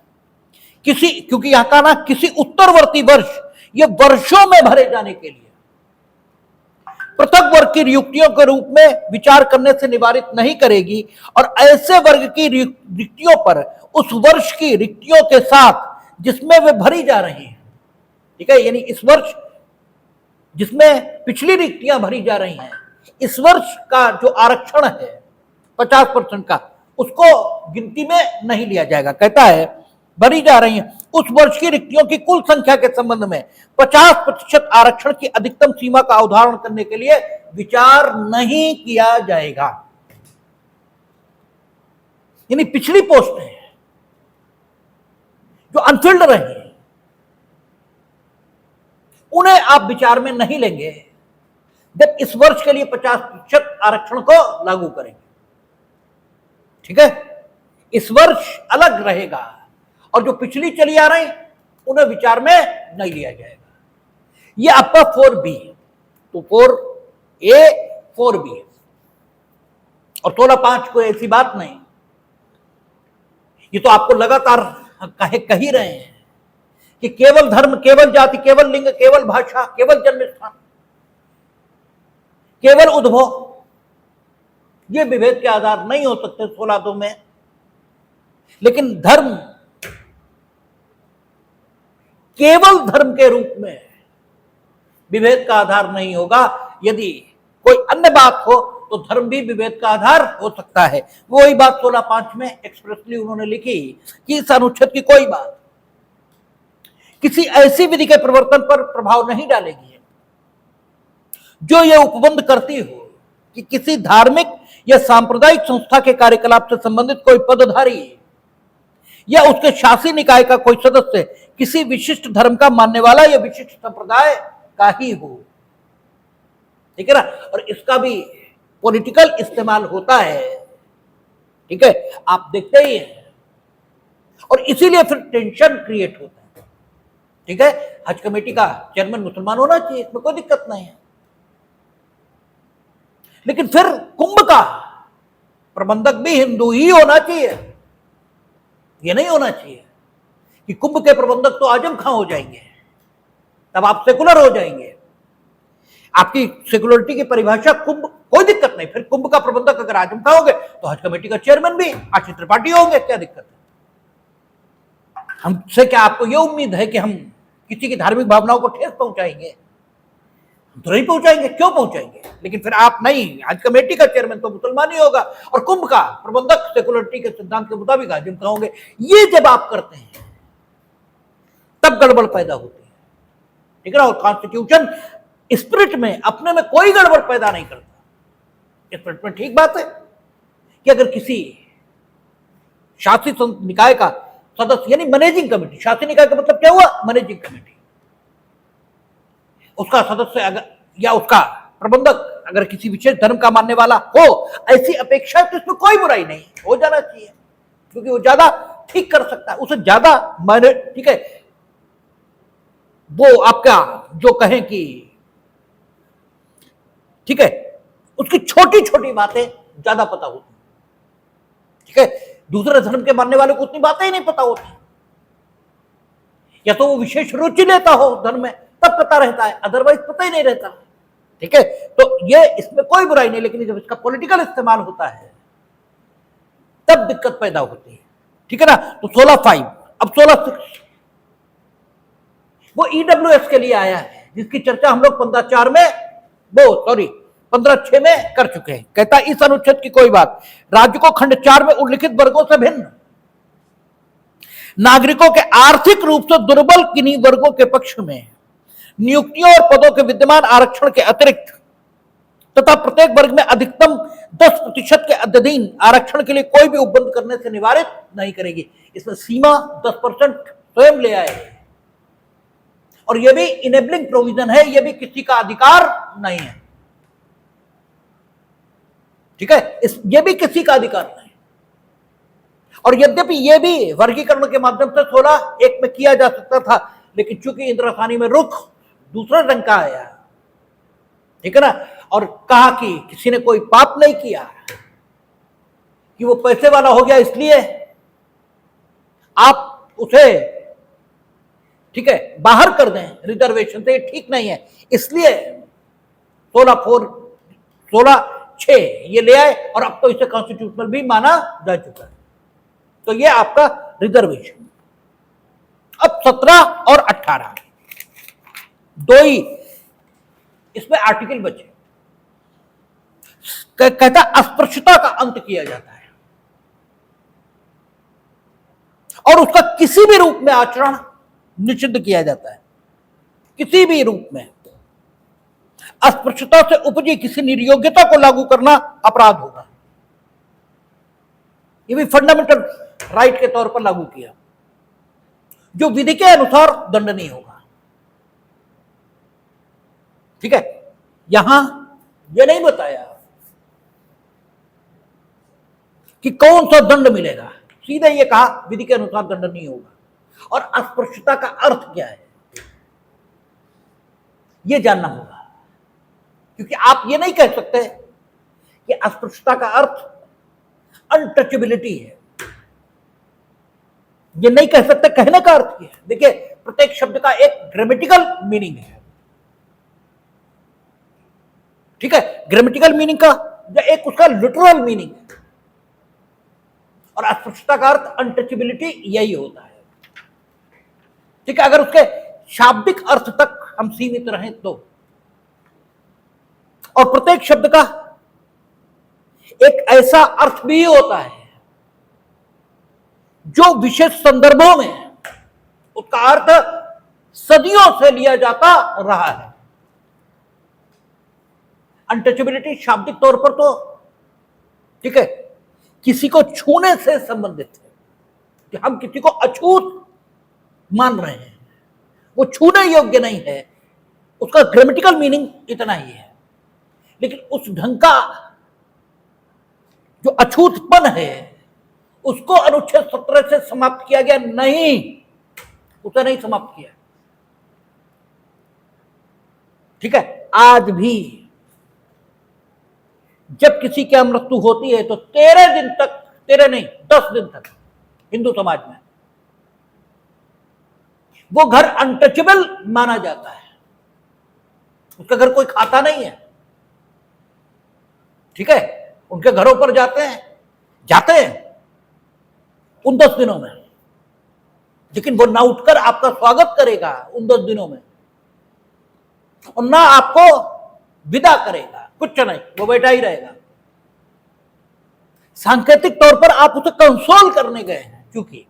किसी, क्योंकि यहां का ना किसी उत्तरवर्ती वर्ष ये वर्षों में भरे जाने के लिए पृथक वर्ग की रिक्तियों के रूप में विचार करने से निवारित नहीं करेगी, और ऐसे वर्ग की रिक्तियों पर उस वर्ष की रिक्तियों के साथ जिसमें वे भरी जा रही हैं, ठीक है, यानी इस वर्ष जिसमें पिछली रिक्तियां भरी जा रही हैं, इस वर्ष का जो आरक्षण है 50% का, उसको गिनती में नहीं लिया जाएगा। कहता है भरी जा रही हैं उस वर्ष की रिक्तियों की कुल संख्या के संबंध में 50% आरक्षण की अधिकतम सीमा का अवधारण करने के लिए विचार नहीं किया जाएगा। यानी पिछली पोस्टें जो अनफिल्ड रही उन्हें आप विचार में नहीं लेंगे जब इस वर्ष के लिए 50% आरक्षण को लागू करेंगे, ठीक है। इस वर्ष अलग रहेगा और जो पिछली चली आ रही उन्हें विचार में नहीं लिया जाएगा। ये आपका 4B, तो 4A 4B और 16(5) कोई ऐसी बात नहीं। ये तो आपको लगातार कह ही रहे हैं कि केवल धर्म, केवल जाति, केवल लिंग, केवल भाषा, केवल जन्म स्थान, केवल उद्भव, ये विभेद के आधार नहीं हो सकते 16(2) में। लेकिन धर्म केवल धर्म के रूप में विभेद का आधार नहीं होगा। यदि कोई अन्य बात हो तो धर्म भी विभेद का आधार हो सकता है। वही बात 16(5) में एक्सप्रेसली उन्होंने लिखी कि इस अनुच्छेद की कोई बात किसी ऐसी विधि के प्रवर्तन पर प्रभाव नहीं डालेगी जो यह उपबंध करती हो कि किसी धार्मिक या सांप्रदायिक संस्था के कार्यकलाप से संबंधित कोई पदधारी या उसके शासी निकाय का कोई सदस्य किसी विशिष्ट धर्म का मानने वाला या विशिष्ट संप्रदाय का ही हो। ठीक है ना, और इसका भी पॉलिटिकल इस्तेमाल होता है। ठीक है, आप देखते ही हैं, और इसीलिए फिर टेंशन क्रिएट होता है। ठीक है, हज कमेटी का चेयरमैन मुसलमान होना चाहिए, इसमें कोई दिक्कत नहीं है, लेकिन फिर कुंभ का प्रबंधक भी हिंदू ही होना चाहिए। यह नहीं होना चाहिए कि कुंभ के प्रबंधक तो आजम खां हो जाएंगे, तब आप सेकुलर हो जाएंगे। आपकी सेकुलरिटी की परिभाषा कुंभ, कोई दिक्कत नहीं, फिर कुंभ का प्रबंधक अगर आजम खां होंगे तो हज कमेटी का चेयरमैन भी आशीष त्रिपाठी होंगे, क्या दिक्कत है? हमसे क्या आपको यह उम्मीद है कि हम किसी की धार्मिक भावनाओं को ठेस पहुंचाएंगे? तो नहीं पहुंचाएंगे, क्यों पहुंचाएंगे? लेकिन फिर आप नहीं, हज कमेटी का चेयरमैन तो मुसलमान ही होगा और कुंभ का प्रबंधक सेकुलरिटी के सिद्धांत के मुताबिक आजिम खां होंगे। ये जब आप करते हैं तब गड़बड़ पैदा होती है। ठीक है ना, और कॉन्स्टिट्यूशन स्पिरिट में अपने में कोई गड़बड़ पैदा नहीं करता। स्पिरिट में ठीक बात है कि अगर किसी शासी निकाय का सदस्य, यानी मैनेजिंग कमेटी, शासी निकाय का मतलब क्या हुआ? मैनेजिंग कमेटी, उसका सदस्य अगर या उसका प्रबंधक अगर किसी विशेष धर्म का मानने वाला हो, ऐसी अपेक्षा तो इसमें कोई बुराई नहीं, हो जाना चाहिए, क्योंकि वो ज्यादा ठीक कर सकता है, उसे ज्यादा मायने। ठीक है, वो आपका जो कहें कि ठीक है, उसकी छोटी छोटी बातें ज्यादा पता होती। ठीक है, दूसरे धर्म के मानने वाले को उतनी बातें ही नहीं पता होती, या तो वो विशेष रुचि लेता हो धर्म में तब पता रहता है, अदरवाइज पता ही नहीं रहता। ठीक है, तो ये इसमें कोई बुराई नहीं, लेकिन जब इसका पॉलिटिकल इस्तेमाल होता है तब दिक्कत पैदा होती है। ठीक है ना, तो 16(5), अब 16(6) वो ईडब्ल्यूएस के लिए आया है, जिसकी चर्चा हम लोग 15(6) में कर चुके हैं। कहता है इस अनुच्छेद की कोई बात राज्य को खंड 4 में उल्लिखित वर्गों से भिन्न नागरिकों के आर्थिक रूप से दुर्बल किन्हीं वर्गों के पक्ष में नियुक्तियों और पदों के विद्यमान आरक्षण के अतिरिक्त तथा प्रत्येक वर्ग में अधिकतम 10% के अधीन आरक्षण के लिए कोई भी उपबंध करने से निवारित नहीं करेगी। इसमें सीमा 10% स्वयं ले आए, और यह भी इनेबलिंग प्रोविजन है, यह भी किसी का अधिकार नहीं है। ठीक है, यह भी किसी का अधिकार नहीं, और यद्यपि यह भी वर्गीकरण के माध्यम से 16(1) में किया जा सकता था, लेकिन चूंकि इंदिरासानी में रुख दूसरा रंग का आया, ठीक है ना, और कहा कि किसी ने कोई पाप नहीं किया, कि वो पैसे वाला हो गया इसलिए आप उसे ठीक है बाहर कर दें रिजर्वेशन से, ठीक नहीं है, इसलिए 16(6) ये ले आए, और अब तो इसे कॉन्स्टिट्यूशनल भी माना जा चुका है। तो ये आपका रिजर्वेशन। अब 17 और 18 दो ही इसमें आर्टिकल बचे। कहता अस्पृश्यता का अंत किया जाता है, और उसका किसी भी रूप में आचरण निषिद्ध किया जाता है। किसी भी रूप में अस्पृश्यता से उपजी किसी निर्योग्यता को लागू करना अपराध होगा। ये भी फंडामेंटल राइट के तौर पर लागू किया, जो विधि के अनुसार दंडनीय होगा। ठीक है, यहां यह नहीं बताया कि कौन सा दंड मिलेगा, सीधे ये कहा विधि के अनुसार दंडनीय होगा। और अस्पृश्यता का अर्थ क्या है यह जानना होगा, क्योंकि आप ये नहीं कह सकते कि अस्पृश्यता का अर्थ अनटचेबिलिटी है, ये नहीं कह सकते। कहने का अर्थ क्या है? देखिए, प्रत्येक शब्द का एक ग्रामेटिकल मीनिंग है। ठीक है, ग्रामेटिकल मीनिंग का एक उसका लिटरल मीनिंग है, और अस्पृश्यता का अर्थ अनटचेबिलिटी यही होता है। ठीक है, अगर उसके शाब्दिक अर्थ तक हम सीमित रहें तो, और प्रत्येक शब्द का एक ऐसा अर्थ भी होता है जो विशेष संदर्भों में उसका अर्थ सदियों से लिया जाता रहा है। अनटचेबिलिटी शाब्दिक तौर पर तो ठीक है, किसी को छूने से संबंधित है कि हम किसी को अछूत मान रहे हैं, वो छूने योग्य नहीं है, उसका ग्रामेटिकल मीनिंग इतना ही है। लेकिन उस ढंग का जो अछूतपन है उसको अनुच्छेद 17 से समाप्त किया गया नहीं, उसे नहीं समाप्त किया। ठीक है, आज भी जब किसी की मृत्यु होती है तो 13 दिन तक, 13 नहीं 10 दिन तक हिंदू समाज में वो घर अनटचेबल माना जाता है, उसका घर कोई खाता नहीं है। ठीक है, उनके घरों पर जाते हैं उन 10 दिनों में, लेकिन वो ना उठकर आपका स्वागत करेगा उन 10 दिनों में, और ना आपको विदा करेगा, कुछ नहीं, वो बैठा ही रहेगा। सांकेतिक तौर पर आप उसे कंसोल करने गए हैं क्योंकि,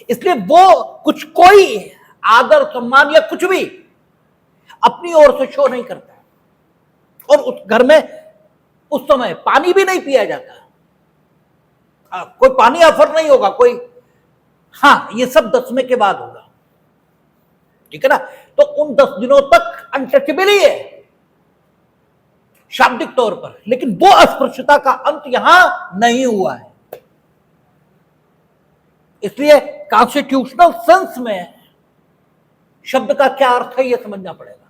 इसलिए वो कुछ कोई आदर सम्मान या कुछ भी अपनी ओर से शो नहीं करता, और उस घर में उस समय पानी भी नहीं पिया जाता, कोई पानी ऑफर नहीं होगा, कोई, हाँ ये सब 10वें के बाद होगा। ठीक है ना, तो उन 10 दिनों तक अनटचेबल ही है शाब्दिक तौर पर, लेकिन वो अस्पृश्यता का अंत यहां नहीं हुआ है। इसलिए कॉन्स्टिट्यूशनल सेंस में शब्द का क्या अर्थ है यह समझना पड़ेगा।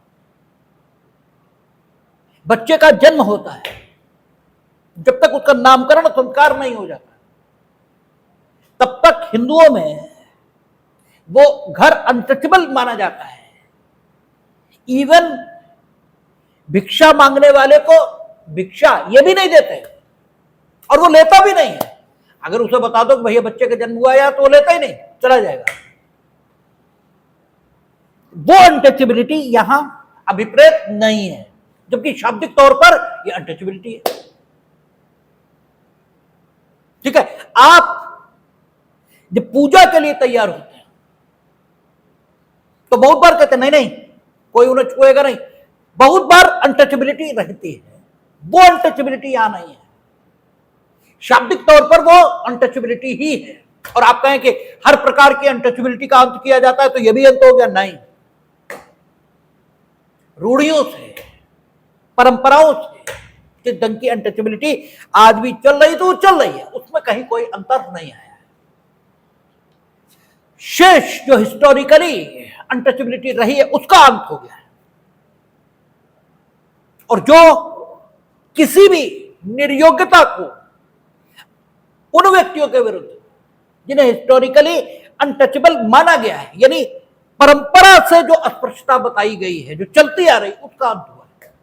बच्चे का जन्म होता है, जब तक उसका नामकरण संस्कार नहीं हो जाता तब तक हिंदुओं में वो घर अनटचेबल माना जाता है। इवन भिक्षा मांगने वाले को भिक्षा ये भी नहीं देते, और वो लेता भी नहीं है। अगर उसे बता दो कि भैया बच्चे का जन्म हुआ या, तो वो लेता ही नहीं, चला जाएगा। वो अनटचेबिलिटी यहां अभिप्रेत नहीं है, जबकि शाब्दिक तौर पर ये अनटचेबिलिटी है। ठीक है, आप जब पूजा के लिए तैयार होते हैं तो बहुत बार कहते हैं नहीं नहीं कोई उन्हें छुएगा नहीं, बहुत बार अनटचेबिलिटी रहती है, वो अनटचेबिलिटी यहां नहीं है। शाब्दिक तौर पर वो अनटचेबिलिटी ही है। और आप कहें कि हर प्रकार की अनटचेबिलिटी का अंत किया जाता है तो यह भी अंत हो गया, नहीं। रूढ़ियों से, परंपराओं से जिस ढंग की अनटचेबिलिटी आज भी चल रही तो चल रही है, उसमें कहीं कोई अंतर नहीं आया है। शेष जो हिस्टोरिकली अनटचेबिलिटी रही है उसका अंत हो गया है, और जो किसी भी निर्योग्यता को उन व्यक्तियों के विरुद्ध जिन्हें हिस्टोरिकली अनटचेबल माना गया है, यानी परंपरा से जो अस्पृश्यता बताई गई है, जो चलती आ रही, उसका अंत हुआ है।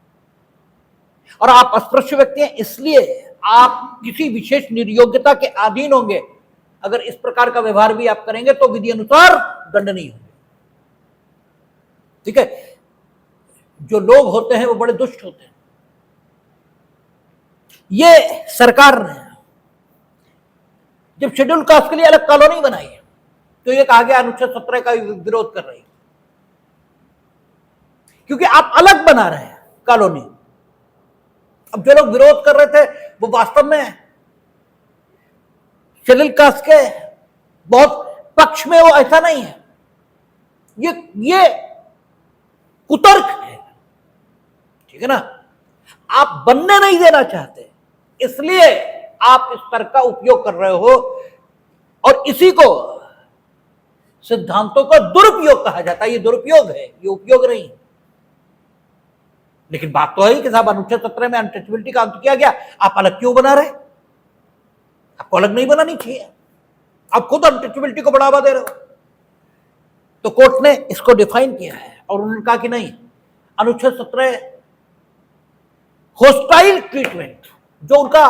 और आप अस्पृश्य व्यक्ति हैं, इसलिए आप किसी विशेष निर्योग्यता के अधीन होंगे। अगर इस प्रकार का व्यवहार भी आप करेंगे तो विधि अनुसार दंडनीय होंगे। ठीक है, जो लोग होते हैं वो बड़े दुष्ट होते हैं। ये सरकार ने जब शेड्यूल कास्ट के लिए अलग कॉलोनी बनाई है तो ये कहा गया अनुच्छेद 17 का विरोध कर रही है, क्योंकि आप अलग बना रहे हैं कॉलोनी। अब जो लोग विरोध कर रहे थे वो वास्तव में शेड्यूल कास्ट के बहुत पक्ष में, वो ऐसा नहीं है, ये कुतर्क है। ठीक है ना, आप बनने नहीं देना चाहते, इसलिए आप इस तर्क का उपयोग कर रहे हो, और इसी को सिद्धांतों का दुरुपयोग कहा जाता है। ये दुरुपयोग है, ये उपयोग नहीं है। लेकिन बात तो है कि साहब अनुच्छेद 17 में अनटचेबिलिटी का अंत किया गया, आप अलग क्यों बना रहे? आपको अलग नहीं बनानी चाहिए, आप खुद अनटचेबिलिटी को बढ़ावा दे रहे हो। तो कोर्ट ने इसको डिफाइन किया है और उन्होंने कहा कि नहीं, अनुच्छेद 17 होस्टाइल ट्रीटमेंट, जो उनका,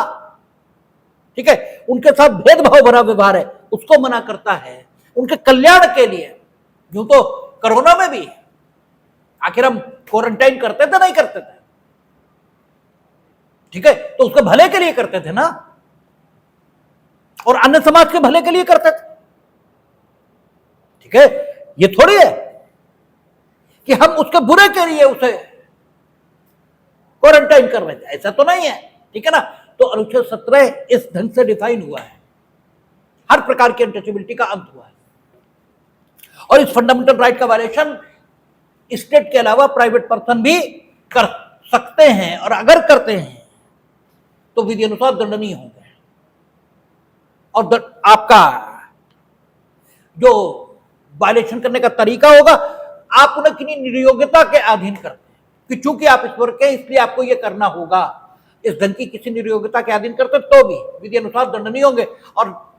ठीक है, उनके साथ भेदभाव भरा व्यवहार है, उसको मना करता है, उनके कल्याण के लिए। यूं तो कोरोना में भी आखिर हम क्वारंटाइन करते थे, नहीं करते थे? ठीक है, तो उसके भले के लिए करते थे ना, और अन्य समाज के भले के लिए करते थे। ठीक है, ये थोड़ी है कि हम उसके बुरे के लिए उसे क्वारंटाइन कर रहे थे, ऐसा तो नहीं है। ठीक है ना, तो अनुच्छेद 17 इस ढंग से डिफाइन हुआ है, हर प्रकार की अनटचेबिलिटी का अंत हुआ है। और इस फंडामेंटल राइट का वायलेशन स्टेट के अलावा प्राइवेट पर्सन भी कर सकते हैं, और अगर करते हैं तो विधि अनुसार दंडनीय होंगे। और आपका जो वायलेशन करने का तरीका होगा, आप उन्हें किन्हीं नियोग्यता के अधीन करते हैं कि चूंकि आप इस वर्ग के, इसलिए आपको यह करना होगा। इस ढंग की किसी नियोग्यता के अधीन करते तो भी विधि अनुसार दंडनीय होंगे। और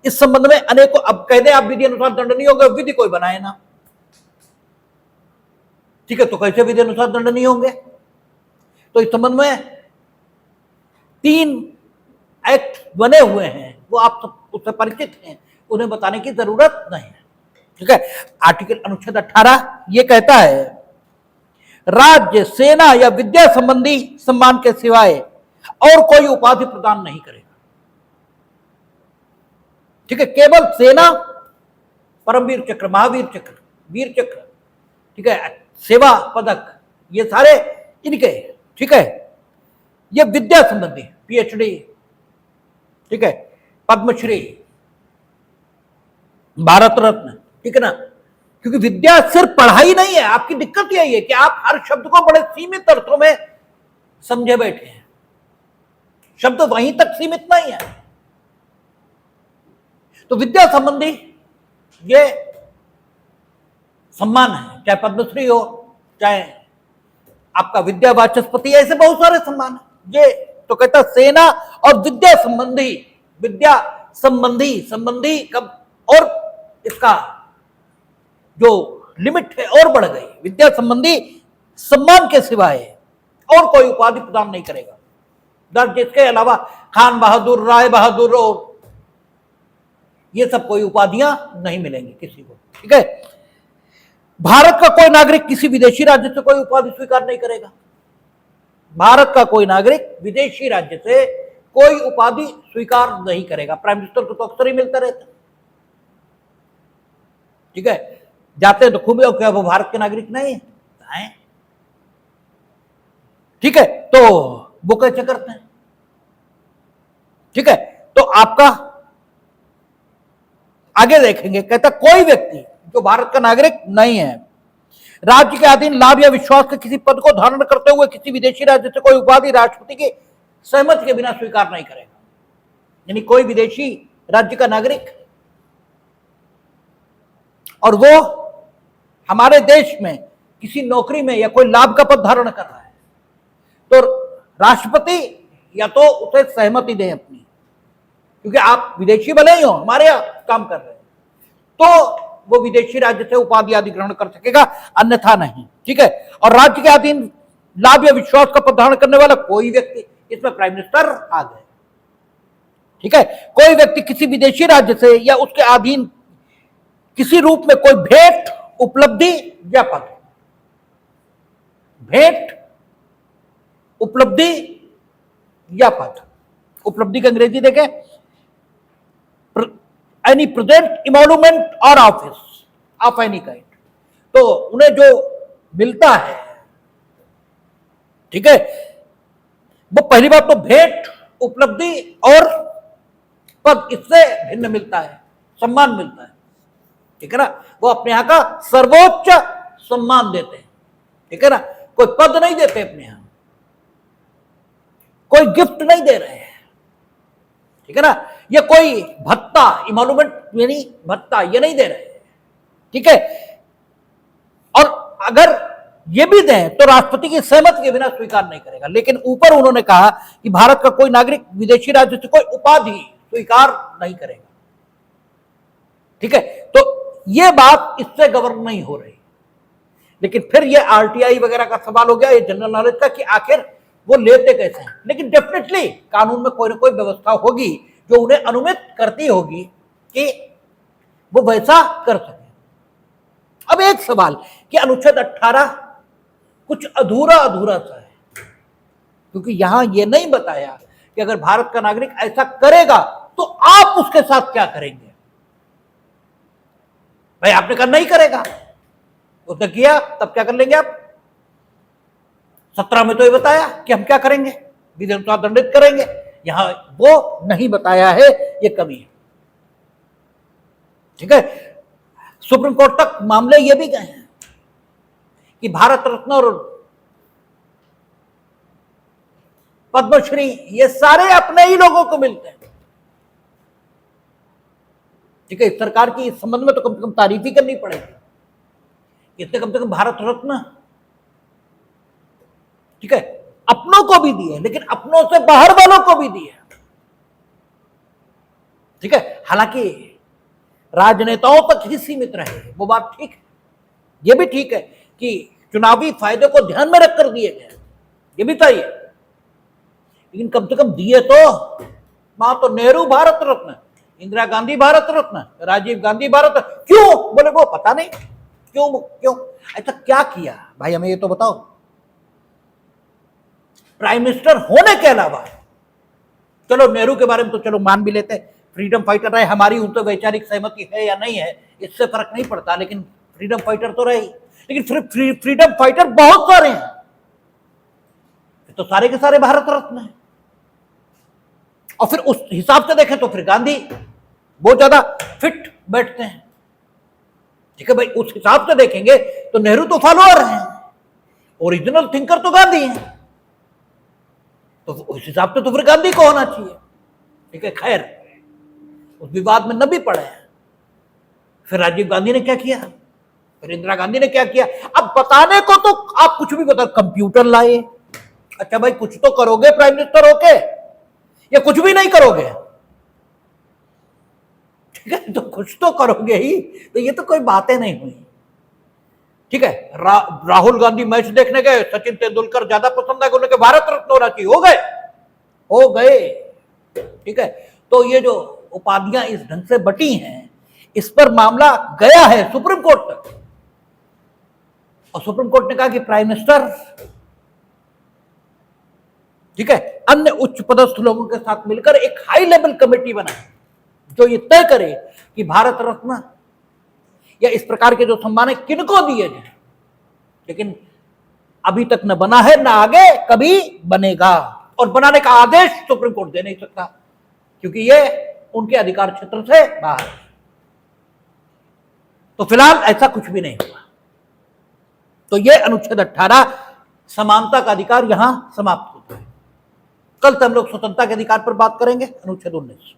इस संबंध में अनेकों, अब कह दें आप विधि अनुसार दंडनीय होंगे, विधि कोई बनाए ना, ठीक है, तो कैसे विधि अनुसार दंडनीय होंगे? तो इस संबंध में 3 एक्ट बने हुए हैं, वो आप सब उससे परिचित हैं, उन्हें बताने की जरूरत नहीं है। ठीक है, आर्टिकल अनुच्छेद 18 ये कहता है, राज्य सेना या विद्या संबंधी सम्मान के सिवाय और कोई उपाधि प्रदान नहीं करेगा। ठीक है, केवल सेना, परमवीर चक्र, महावीर चक्र, वीर चक्र, ठीक है, सेवा पदक, ये सारे इनके। ठीक है, ये विद्या संबंधी PhD, ठीक है, पद्मश्री, भारत रत्न, ठीक है ना, क्योंकि विद्या सिर्फ पढ़ाई नहीं है। आपकी दिक्कत यही है कि आप हर शब्द को बड़े सीमित अर्थों में समझे बैठे हैं, शब्द वहीं तक सीमित नहीं है। तो विद्या संबंधी ये सम्मान है, चाहे पद्मश्री हो, चाहे आपका विद्या वाचस्पति, ऐसे बहुत सारे सम्मान है। ये तो कहता सेना और विद्या संबंधी, विद्या संबंधी कब, और इसका जो लिमिट है और बढ़ गई, विद्या संबंधी सम्मान के सिवाय और कोई उपाधि प्रदान नहीं करेगा। दर्ज इसके अलावा खान बहादुर, राय बहादुर और ये सब कोई उपाधियां नहीं मिलेंगी किसी को। ठीक है, भारत का कोई नागरिक किसी विदेशी राज्य से कोई उपाधि स्वीकार नहीं करेगा। भारत का कोई नागरिक विदेशी राज्य से कोई उपाधि स्वीकार नहीं करेगा। प्राइम मिनिस्टर को तो अक्सर ही मिलता रहता है। ठीक है, जाते हैं तो खूब, क्या वो भारत के नागरिक नहीं है? ठीक है, तो वो कैसे करते हैं? ठीक है, तो आपका आगे देखेंगे, कहता कोई व्यक्ति जो भारत का नागरिक नहीं है, राज्य के अधीन लाभ या विश्वास के किसी पद को धारण करते हुए किसी विदेशी राज्य से कोई उपाधि राष्ट्रपति की सहमति के बिना स्वीकार नहीं करेगा। यानी कोई विदेशी राज्य का नागरिक और वो हमारे देश में किसी नौकरी में या कोई लाभ का पद धारण कर रहा है, तो राष्ट्रपति या तो उसे सहमति दें अपनी, क्योंकि आप विदेशी भले ही हो, हमारे यहां काम कर रहे हैं, तो वो विदेशी राज्य से उपाधि आदि ग्रहण कर सकेगा, अन्यथा नहीं। ठीक है, और राज्य के अधीन लाभ या विश्वास का पद धारण करने वाला कोई व्यक्ति, इसमें प्राइम मिनिस्टर आ गए। ठीक है, कोई व्यक्ति किसी विदेशी राज्य से या उसके अधीन किसी रूप में कोई भेंट, उपलब्धि या पद, भेंट, उपलब्धि या पद, उपलब्धि का अंग्रेजी देखें, एनी प्रेजेंट इमोलूमेंट और ऑफिस ऑफ एनी काइंड, तो उन्हें जो मिलता है, ठीक है, वो पहली बात तो भेंट, उपलब्धि और पद, इससे भिन्न मिलता है, सम्मान मिलता है। ठीक है ना, वो अपने यहां का सर्वोच्च सम्मान देते हैं। ठीक है ना, कोई पद नहीं देते अपने यहां, कोई गिफ्ट नहीं दे रहे हैं। ठीक है ना, ये कोई भत्ता, इमोलूमेंट यानी भत्ता, ये नहीं दे रहे हैं। ठीक है, और अगर ये भी दें तो राष्ट्रपति की सहमति के बिना स्वीकार नहीं करेगा। लेकिन ऊपर उन्होंने कहा कि भारत का कोई नागरिक विदेशी राज्य से कोई उपाधि स्वीकार नहीं करेगा। ठीक है, तो ये बात इससे गवर्न नहीं हो रही। लेकिन फिर ये RTI वगैरह का सवाल हो गया, ये जनरल नॉलेज का, कि आखिर वो लेते कैसे हैं। लेकिन डेफिनेटली कानून में कोई ना कोई व्यवस्था होगी जो उन्हें अनुमति करती होगी कि वो वैसा कर सके। अब एक सवाल कि अनुच्छेद 18 कुछ अधूरा सा है। क्योंकि यहां यह नहीं बताया कि अगर भारत का नागरिक ऐसा करेगा तो आप उसके साथ क्या करेंगे। भाई आपने कहा नहीं करेगा, उसने किया, तब क्या कर लेंगे आप। 17 में तो ये बताया कि हम क्या करेंगे, विधि अनुसार दंडित करेंगे। यहां वो नहीं बताया है, ये कमी है। ठीक है, सुप्रीम कोर्ट तक मामले ये भी गए हैं कि भारत रत्न और पद्मश्री ये सारे अपने ही लोगों को मिलते हैं। ठीक है, सरकार की इस संबंध में तो कम से कम तारीफ ही करनी पड़ेगी। इसने कम से कम भारत रत्न, ठीक है, अपनों को भी दिए, लेकिन अपनों से बाहर वालों को भी दिए। ठीक है, हालांकि राजनेताओं तक ही सीमित रहे, वो बात ठीक है। ये भी ठीक है कि चुनावी फायदे को ध्यान में रखकर दिए गए, ये भी सही है, लेकिन कम से कम दिए तो। वहां तो नेहरू भारत रत्न, इंदिरा गांधी भारत रत्न, राजीव गांधी भारत रत्न, क्यों बोले वो पता नहीं क्यों ऐसा क्या किया। भाई हमें ये तो बताओ। प्राइम मिनिस्टर होने के अलावा, चलो नेहरू के बारे में तो चलो मान भी लेते हैं, फ्रीडम फाइटर रहे, हमारी उनसे वैचारिक सहमति है या नहीं है इससे फर्क नहीं पड़ता, लेकिन फ्रीडम फाइटर तो रहे। लेकिन फ्रीडम फाइटर बहुत सारे हैं, तो सारे के सारे भारत रत्न हैं। और फिर उस हिसाब से देखें तो फिर गांधी बहुत ज्यादा फिट बैठते हैं। ठीक है भाई, उस हिसाब से देखेंगे तो नेहरू तो फॉलोअर हैं, ओरिजिनल थिंकर तो गांधी हैं, तो उस हिसाब से तो फिर गांधी को होना चाहिए। ठीक है, खैर उस विवाद में न भी पड़े। फिर राजीव गांधी ने क्या किया, फिर इंदिरा गांधी ने क्या किया। अब बताने को तो आप कुछ भी बता, कंप्यूटर लाए। अच्छा भाई कुछ तो करोगे प्राइम मिनिस्टर होके, या कुछ भी नहीं करोगे। ठीक है, तो कुछ तो करोगे ही, तो ये तो कोई बातें नहीं हुई। ठीक है, राहुल गांधी मैच देखने गए, सचिन तेंदुलकर ज्यादा पसंद है, उन्हें भारत रत्न होना चाहिए, हो गए। ठीक है, तो ये जो उपाधियां इस ढंग से बटी हैं, इस पर मामला गया है सुप्रीम कोर्ट तक, और सुप्रीम कोर्ट ने कहा कि प्राइम मिनिस्टर, ठीक है, अन्य उच्च पदस्थ लोगों के साथ मिलकर एक हाई लेवल कमेटी बनाए जो ये तय करे कि भारत रत्न या इस प्रकार के जो सम्मान है किनको दिए जाए। लेकिन अभी तक न बना है, न आगे कभी बनेगा, और बनाने का आदेश सुप्रीम कोर्ट दे नहीं सकता, क्योंकि ये उनके अधिकार क्षेत्र से बाहर। तो फिलहाल ऐसा कुछ भी नहीं हुआ। तो ये अनुच्छेद 18 समानता का अधिकार यहां समाप्त होता है। कल से हम लोग स्वतंत्रता के अधिकार पर बात करेंगे, अनुच्छेद 19।